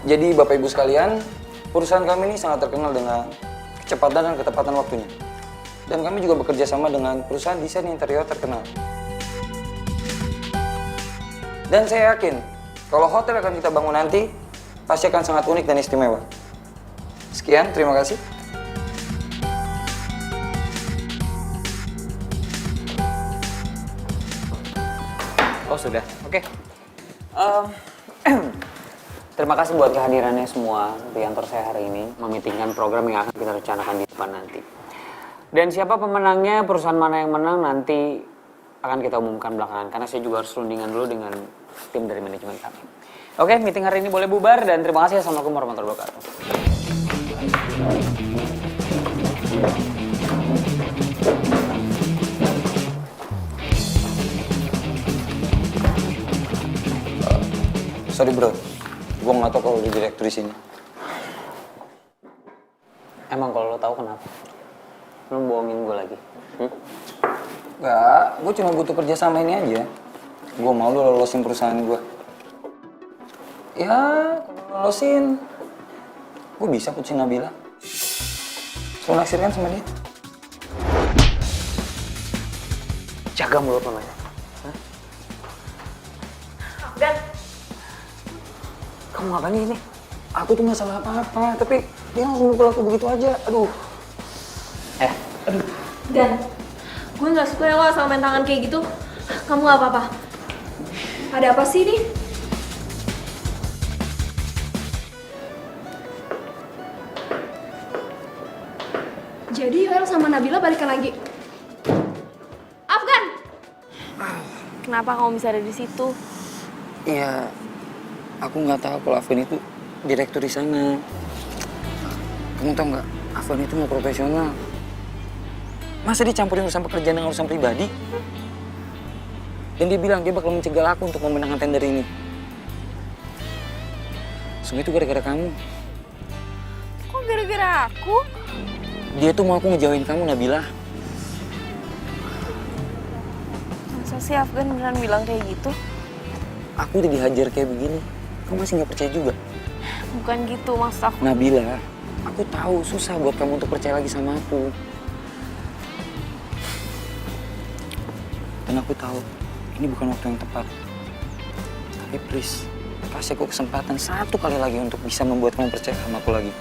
Jadi Bapak Ibu sekalian, perusahaan kami ini sangat terkenal dengan kecepatan dan ketepatan waktunya. Dan kami juga bekerja sama dengan perusahaan desain interior terkenal. Dan saya yakin, kalau hotel yang akan kita bangun nanti, pasti akan sangat unik dan istimewa. Sekian, terima kasih. Oh sudah, oke. Terima kasih buat kehadirannya semua di kantor saya hari ini, memitingkan program yang akan kita rencanakan di depan nanti. Dan siapa pemenangnya, perusahaan mana yang menang nanti akan kita umumkan belakangan, karena saya juga harus rundingan dulu dengan tim dari manajemen kami. Oke, meeting hari ini boleh bubar dan terima kasih. Assalamualaikum warahmatullahi wabarakatuh. Sorry bro, gue nggak tahu kalau lu direktur di sini. Emang kalau lo tahu kenapa? Lo bohongin gue lagi? Nggak, gue cuma butuh kerja sama ini aja. Gue mau lu lolosin perusahaan gue. Ya, kalau lolosin, gue bisa putusin Nabila. Suruh naksir kan sama dia. Jaga mulut lo ya. Dan Kamu ngapain ini? Aku tuh nggak salah apa-apa, tapi dia langsung mukul aku begitu aja. Aduh. Dan gue nggak suka ya lo asal main tangan kayak gitu. Kamu nggak apa-apa. Ada apa sih nih? Jadi Yoel sama Nabila balikan lagi. Afgan! Kenapa kamu bisa ada di situ? Iya, aku nggak tahu kalau Afgan itu direktur di sana. Kamu tahu nggak, Afgan itu nggak profesional. Masa dicampurin urusan pekerjaan dengan urusan pribadi? Dan dia bilang dia bakal mencegah aku untuk memenangkan tender ini. Semua itu gara-gara kamu. Kok gara-gara aku? Dia tuh mau aku ngejauhin kamu, Nabila. Masa sih Afgan beneran bilang kayak gitu? Aku udah dihajar kayak begini. Kamu masih nggak percaya juga? Bukan gitu maksud aku. Nabila, aku tahu susah buat kamu untuk percaya lagi sama aku. Dan aku tahu ini bukan waktu yang tepat. Tapi please, kasih aku kesempatan satu kali lagi untuk bisa membuat kamu percaya sama aku lagi.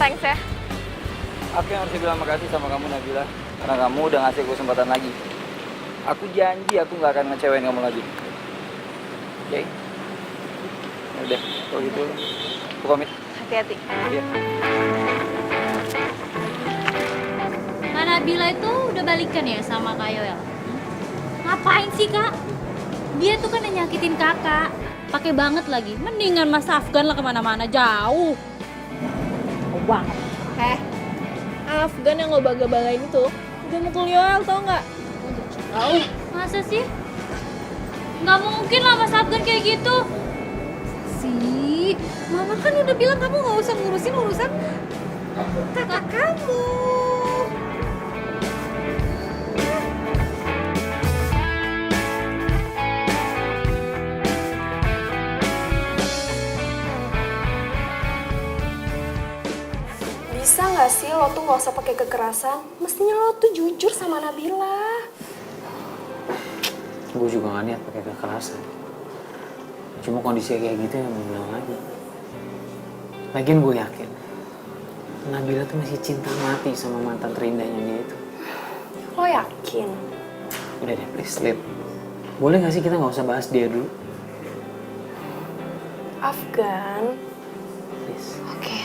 Thanks ya. Aku yang harus bilang makasih sama kamu, Nabila. Karena kamu udah ngasih aku kesempatan lagi. Aku janji aku nggak akan ngecewain kamu lagi. Oke? Ya udah, kalau gitu aku pamit. Hati-hati. Iya. Kak Nabila itu udah balikan ya sama Kak Yoel? Ngapain sih Kak? Dia tuh kan yang nyakitin kakak. Pakai banget lagi. Mendingan Mas Afgan lah kemana-mana jauh. Banget. Afgan yang lo baga-bagain itu udah mukul Yoel, tau nggak? Tahu? Masa sih? Nggak mungkin lah Mas Afgan kayak gitu. Sih, Mama kan udah bilang kamu nggak usah ngurusin urusan kakak kamu. Bisa nggak sih lo tuh nggak usah pakai kekerasan? Mestinya lo tuh jujur sama Nabila. Gue juga gak niat pakai kekerasan. Cuma kondisi kayak gitu yang mau bilang lagi. Lagian gue yakin Nabila tuh masih cinta mati sama mantan terindahnya dia itu. Lo yakin? Udah deh, please, Lid. Boleh gak sih kita gak usah bahas dia dulu? Afgan. Please. Oke.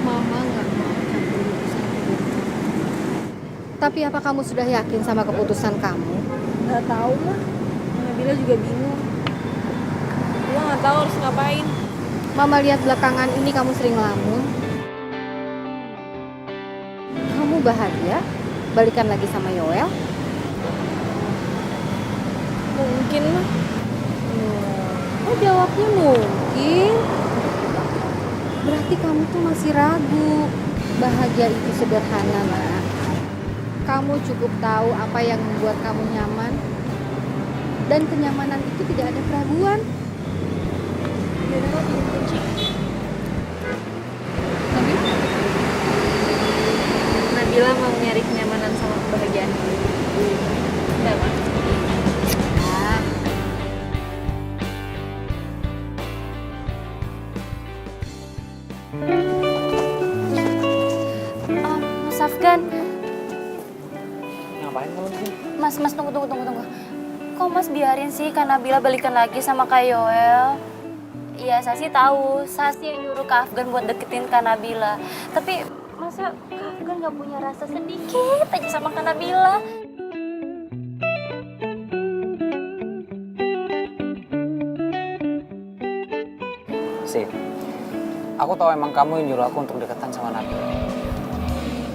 Mama nggak mau campur urusan hidup kamu. Tapi apa kamu sudah yakin sama keputusan kamu? Nggak tahu mah. Nabila juga bingung. Dia nggak tahu harus ngapain. Mama lihat belakangan ini kamu sering ngelamun. Kamu bahagia? Balikan lagi sama Yoel? Mungkin mah. Oh jawabnya mungkin. Berarti kamu tuh masih ragu. Bahagia itu sederhana, Nak. Kamu cukup tahu apa yang membuat kamu nyaman. Dan kenyamanan itu tidak ada keraguan. Yaudah lo pinjem kunci. Nabila mau nyari kenyamanan sama kebahagiaan. Udah, Ma. Mas Afgan, Mas, tunggu. Kok Mas biarin sih Kak Nabila balikan lagi sama Kak Yoel? Iya, Sasi tahu. Sasi yang nyuruh Kak Afgan buat deketin Kak Nabila. Tapi masa Kak Afgan gak punya rasa sedikit aja sama Kak Nabila? Sih, aku tahu emang kamu yang nyuruh aku untuk deketan sama Nabila.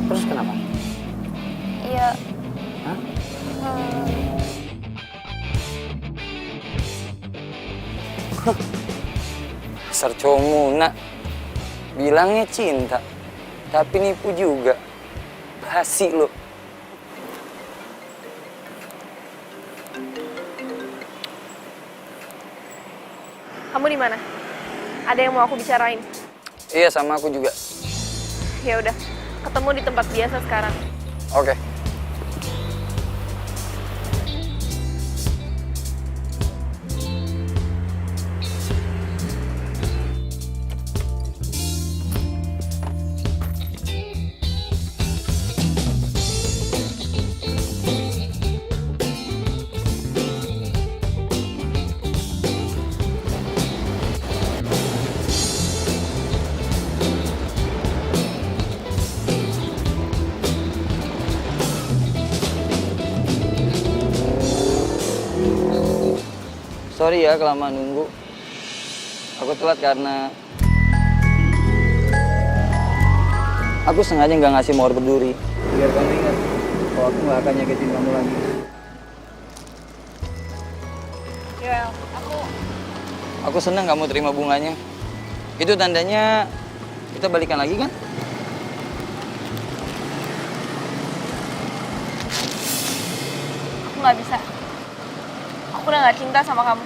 Terus kenapa? Iya. Hah? Dasar cowok muna. Bilangnya cinta, tapi nipu juga. Basi lo. Kamu di mana? Ada yang mau aku bicarain? Iya, sama aku juga. Ya udah, ketemu di tempat biasa sekarang. Oke. Sorry ya kelamaan nunggu. Aku telat karena aku sengaja nggak ngasih mawar berduri. Biar kamu ingat kalau aku nggak akan nyakitin kamu lagi. Yoel, Aku senang kamu terima bunganya. Itu tandanya kita balikan lagi kan? aku nggak bisa. Aku udah nggak cinta sama kamu.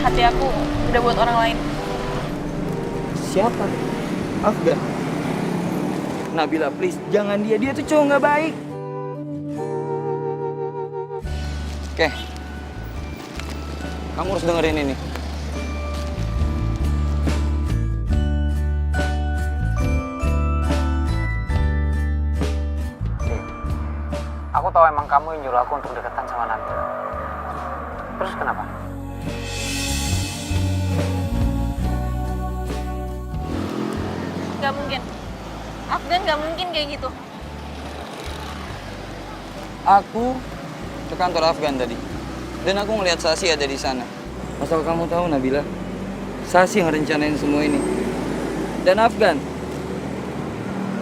Hati aku udah buat orang lain. Siapa? Afgan. Nabila, please, jangan dia. Dia tuh cowok nggak baik. Oke. Kamu harus dengerin ini. Aku tahu emang kamu yang nyuruh aku untuk deketan sama Nabila. Terus kenapa? Gak mungkin. Afgan gak mungkin kayak gitu. Aku ke kantor Afgan tadi. Dan aku ngeliat Sasi ada di sana. Asal kamu tahu, Nabila, Sasi yang rencanain semua ini. Dan Afgan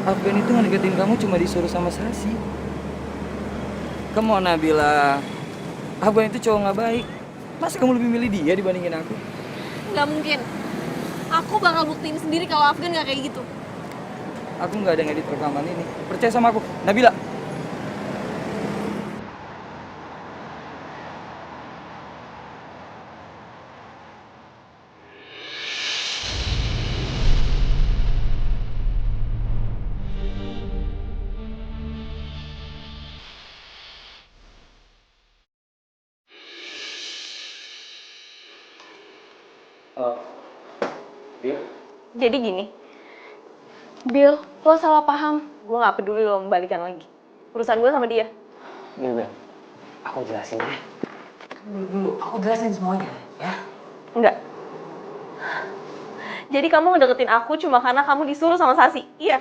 itu ngedeketin kamu cuma disuruh sama Sasi. Come on, Nabila. Afgan itu cowok nggak baik. Masa kamu lebih milih dia dibandingin aku? Gak mungkin. Aku bakal buktiin sendiri kalau Afgan gak kayak gitu. Aku nggak ada ngedit rekaman ini. Percaya sama aku, Nabila. Jadi gini, Bill, lo salah paham. Gue gak peduli lo membalikan lagi. Urusan gue sama dia. Bil, aku jelasin ya. Dulu, aku jelasin semuanya ya. Enggak. Jadi kamu ngedeketin aku cuma karena kamu disuruh sama Sasi, iya?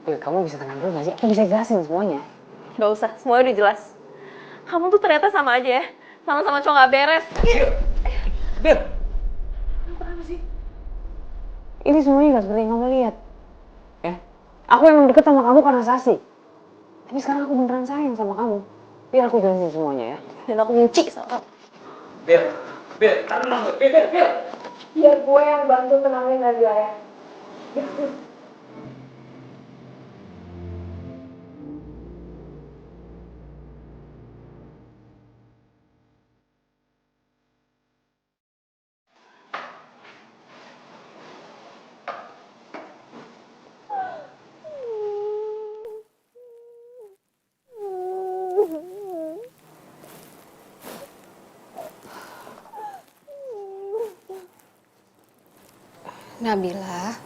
Bil, kamu bisa tenang dulu gak sih? Aku bisa jelasin semuanya. Gak usah, semuanya udah jelas. Kamu tuh ternyata sama aja ya. Sama-sama cowok gak beres. Bil! Kenapa sih? Ini semuanya gak seperti yang kamu lihat. Ya? Aku emang deket sama kamu karena Sasi. Tapi sekarang aku beneran sayang sama kamu. Biar aku jelasin semuanya ya. Dan aku benci sama kamu. Bil, tenang, Bil. Biar gue yang bantu tenangin Nabila ya. Nabila.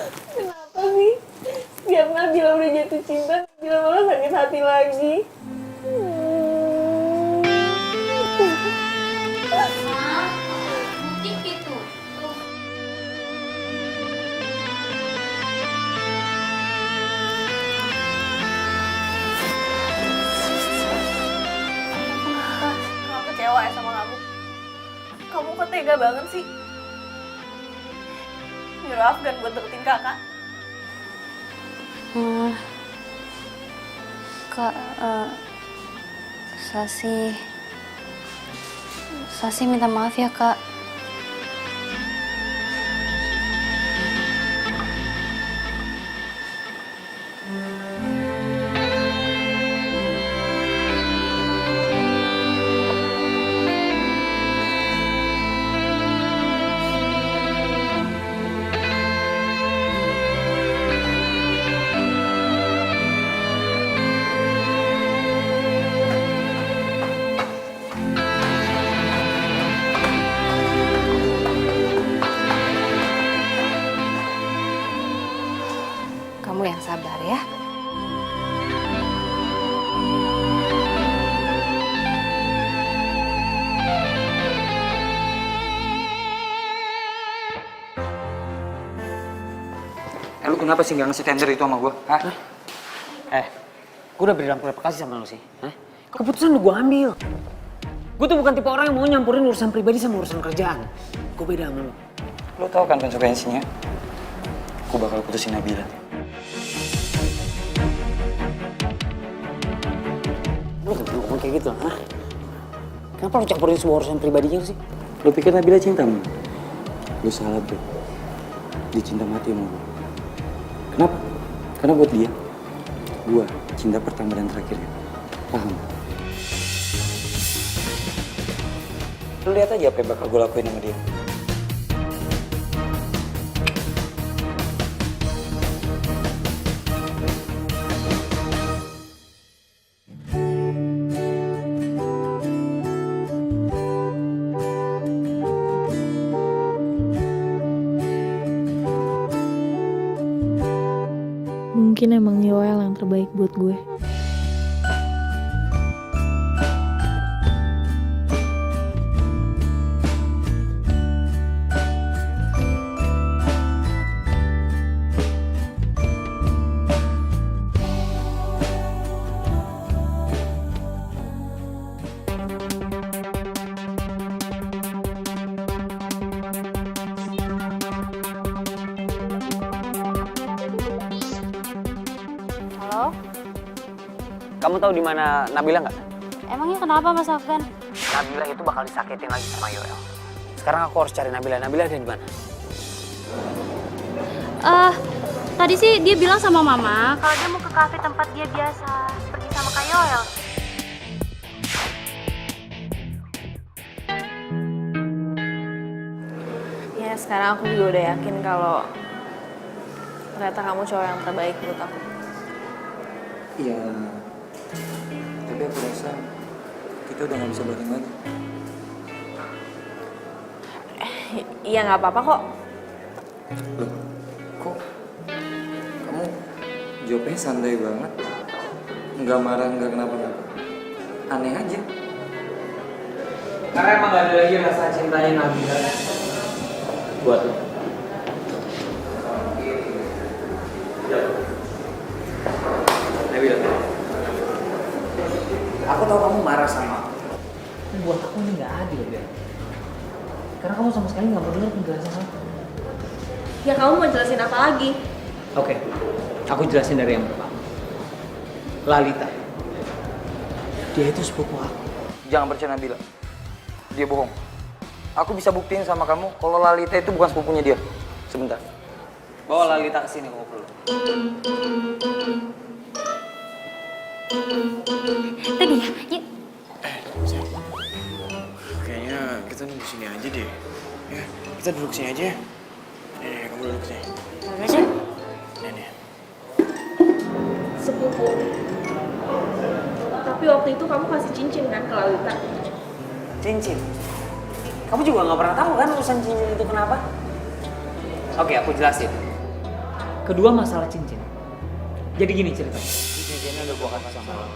Kenapa sih? Setiap Nabila udah jatuh cinta, Nabila malah sakit hati lagi. Bukti gitu. Aku kecewa ya sama kamu. Kamu kok tega banget sih? Nyuruh Afgan buat deketin kakak. Kak, Sasi minta maaf ya, Kak. Kamu yang sabar ya. Lu kenapa sih nggak ngasih tender itu sama gue? Hah? Gue udah beri berapa kasih sama lu sih? Hah? Keputusan udah gue ambil. Gue tuh bukan tipe orang yang mau nyampurin urusan pribadi sama urusan kerjaan. Gue beda sama lu. Lu tahu kan konsekuensinya? Gue bakal putusin Nabila. Lu gak perlu ngomong kayak gitu, hah? Kenapa lu campurin semua urusan pribadinya sih? Lu pikir Nabila cinta sama lu? Lu salah, bro. Dia cinta mati sama lu. Kenapa? Karena buat dia, gua cinta pertama dan terakhirnya. Paham? Lu lihat aja apa yang bakal gue lakuin sama dia. Mungkin emang Yoel yang terbaik buat gue. Halo? Kamu tahu di mana Nabila nggak? Emangnya kenapa, Mas Afgan? Nabila itu bakal disakitin lagi sama Yoel. Sekarang aku harus cari Nabila. Nabila ada di mana? Tadi sih dia bilang sama Mama kalau dia mau ke kafe tempat dia biasa pergi sama Kak Yoel. Ya sekarang aku juga udah yakin kalau ternyata kamu cowok yang terbaik buat aku. Iya. Tapi aku rasa kita udah gak bisa bareng lagi. Iya nggak apa-apa kok. Loh, kok kamu jawabnya santai banget? Nggak marah, nggak kenapa-napa. Aneh aja. Karena emang gak ada lagi rasa cintanya Nabila buat lo. Nabila, aku tahu kamu marah sama aku. Buat aku ini gak adil, ya. Karena kamu sama sekali gak mau dengar penjelasan aku. Ya kamu mau jelasin apa lagi? Oke, aku jelasin dari yang pertama. Lalita, dia itu sepupu aku. Jangan percaya Nabila. Dia bohong. Aku bisa buktiin sama kamu kalau Lalita itu bukan sepupunya dia. Sebentar. Bawa Lalita ke sini kalau perlu. Tadi ya, yuk. Kayaknya kita nunggu sini aja deh. Ya, kita duduk sini aja. Nih, kamu duduk sini. Nih. Sepupu. Tapi waktu itu kamu kasih cincin kan ke Lalita? Cincin. Kamu juga nggak pernah tahu kan urusan cincin itu kenapa? Oke, aku jelasin. Kedua masalah cincin. Jadi gini ceritanya. Cincinnya udah gue kasih sama lo.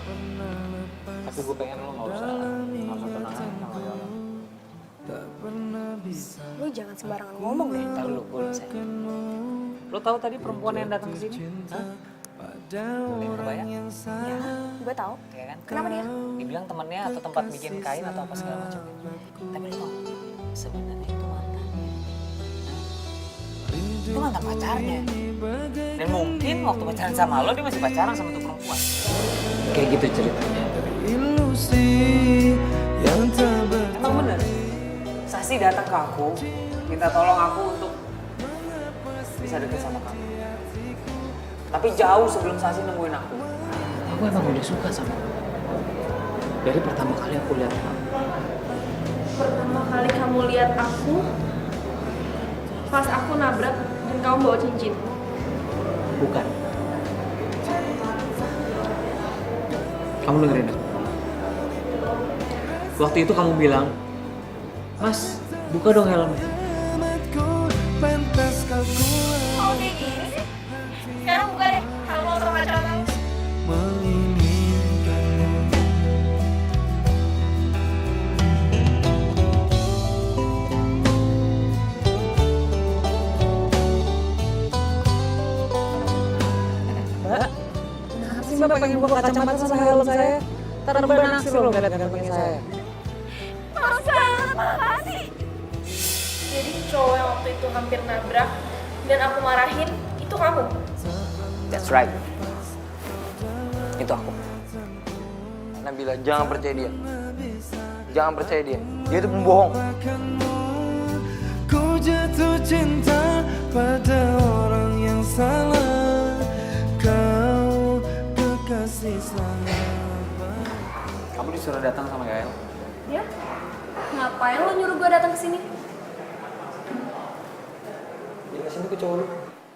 Tapi gue pengen lo nggak usah tunangan sama Yola. Lu jangan sembarangan ngomong deh. Ntar lu, gue bisa. Lo tahu tadi perempuan yang datang ke sini? Hah? Yang kebayang? Ya, gue tahu. Ya kan? Kenapa dia? Dibilang temennya atau tempat bikin kain atau apa segala macam. Tapi lo tau, sebenarnya itu mantannya. Itu mantan pacarnya. Dan mungkin waktu pacaran sama lo, dia masih pacaran sama tuh perempuan. Kayak gitu ceritanya. Emang bener? Sasi datang ke aku, minta tolong aku untuk bisa deket sama kamu. Tapi jauh sebelum Sasi nemuin aku. Aku emang udah suka sama kamu. Dari pertama kali aku lihat kamu. Pertama kali kamu lihat aku, pas aku nabrak dan kamu bawa cincin. Bukan. Kamu dengerin aku. Waktu itu kamu bilang, Mas, buka dong helmnya. Oh kayak gini sih? Sekarang buka deh, kalau mau sama pacaran kamu. Kenapa sih Mbak pengen buka kacamata sama helm saya? Ntar Mbak naksir loh ngeliat gantengnya saya. Masa? Makasih. Jadi cowok yang waktu itu hampir nabrak dan aku marahin, itu kamu? That's right. Itu aku. Nabila, jangan percaya dia. Jangan percaya dia. Dia itu pembohong. Ku jatuh cinta pada orang yang salah. Kau kekasih sahabat. Kamu disuruh datang sama Gael. Ya? Ngapain lo nyuruh gue datang ke sini? Jelasin tuh ke cowok lu.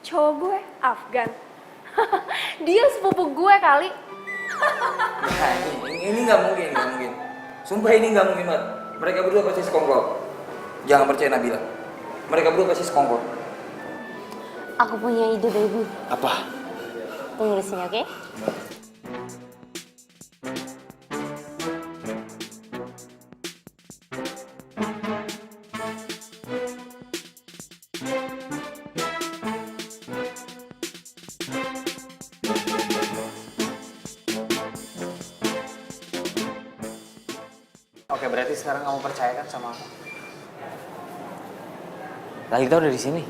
Cowok gue, Afgan. Dia sepupu gue kali. Nah, ini nggak mungkin, nggak mungkin. Sumpah ini nggak mungkin banget. Mereka berdua pasti sekongkol. Jangan percaya Nabila. Mereka berdua pasti sekongkol. Aku punya ide, baby. Apa? Tunggu di sini, oke? Oke, berarti sekarang kamu percaya kan sama aku? Lalita udah di sini.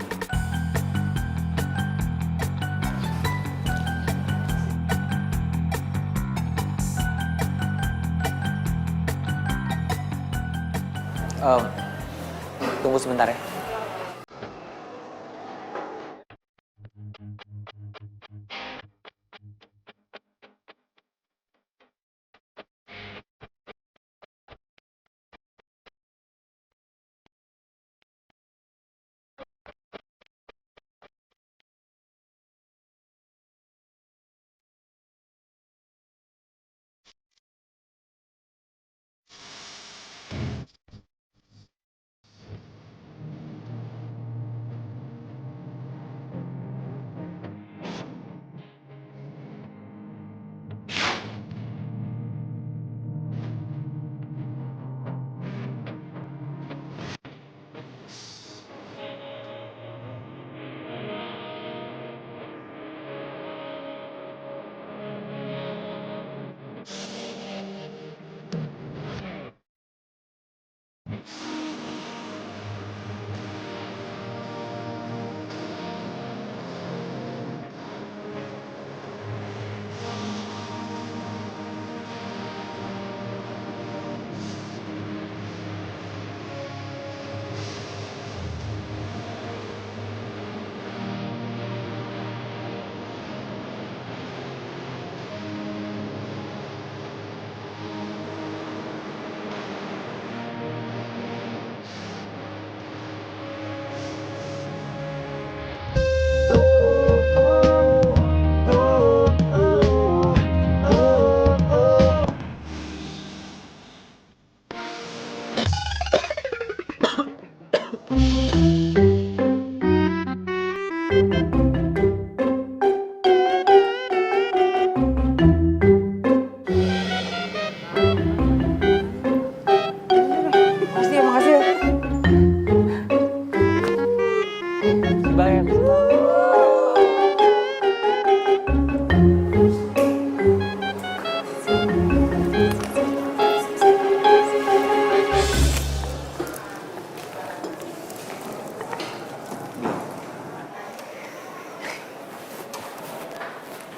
Tunggu sebentar ya.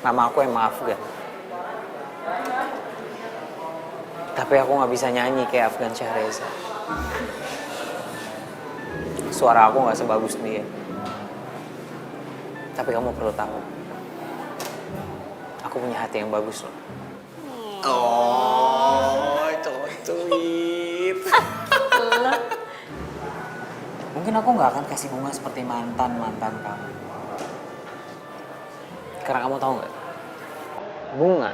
Nama aku emang Afgan. Tapi aku nggak bisa nyanyi kayak Afgan Syahreza. Suara aku nggak sebagus dia. Tapi kamu perlu tahu, aku punya hati yang bagus loh. Oh, cocuit. Mungkin aku nggak akan kasih bunga seperti mantan-mantan kamu. Karena kamu tahu nggak, bunga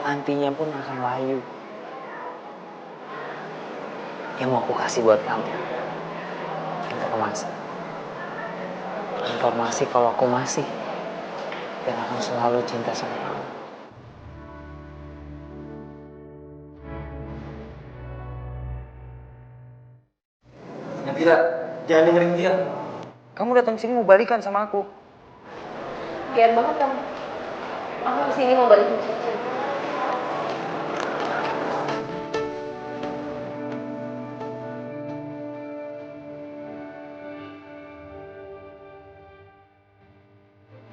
nantinya pun akan layu. Yang mau aku kasih buat kamu, informasi kalau aku masih dan akan selalu cinta sama kamu. Nabila, jangan dengerin dia. Kamu datang sini mau balikan sama aku. Biar banget kamu. Aku kesini mau balikin cincin.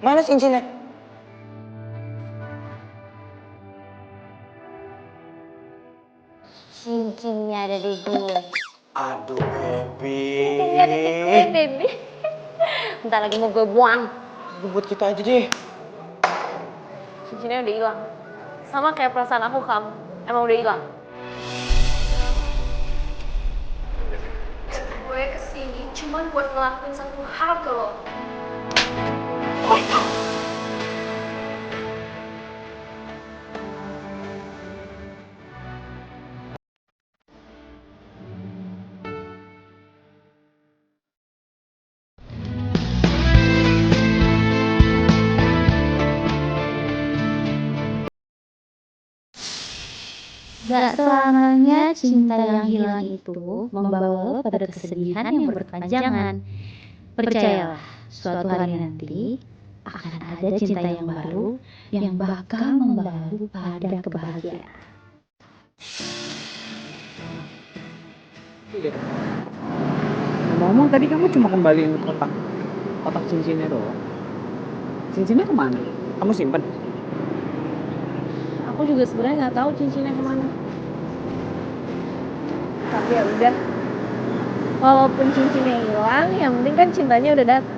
Mana cincinnya? Cincinnya ada di gue. Aduh, baby. Cincinnya ada di gue, baby. Bentar lagi mau gue buang. Lu buat kita aja deh. Cincinnya udah hilang. Sama kayak perasaan aku kamu. Emang udah hilang. Gue kesini cuma buat ngelakuin satu hal ke lo. Gak selamanya cinta yang hilang itu membawa pada kesedihan yang berkepanjangan. Percayalah, suatu hari nanti akan ada cinta yang baru yang bakal membawa pada kebahagiaan. Ngomong tadi kamu cuma kembaliin kotak cincinnya doang. Cincinnya kemana? Kamu simpen? Aku juga sebenarnya nggak tahu cincinnya kemana. Tapi ya udah. Walaupun cincinnya hilang, yang penting kan cintanya udah datang.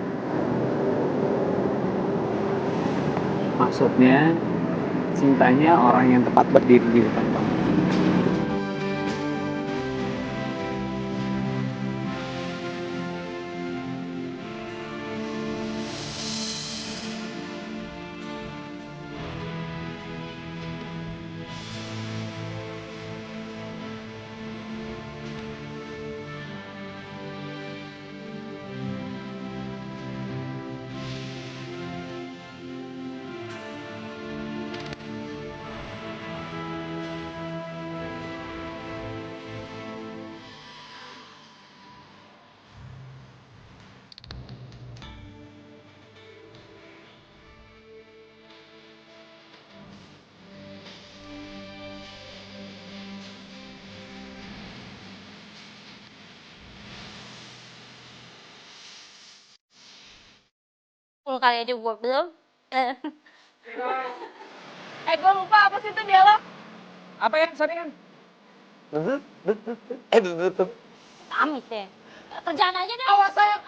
Maksudnya cintanya orang yang tepat berdiri di depan kamu. Kali aja gue belum. Gue lupa apa sih itu dialog. Apa ya? Sorry kan? Amit deh. Kerjaan aja deh. Awas sayang.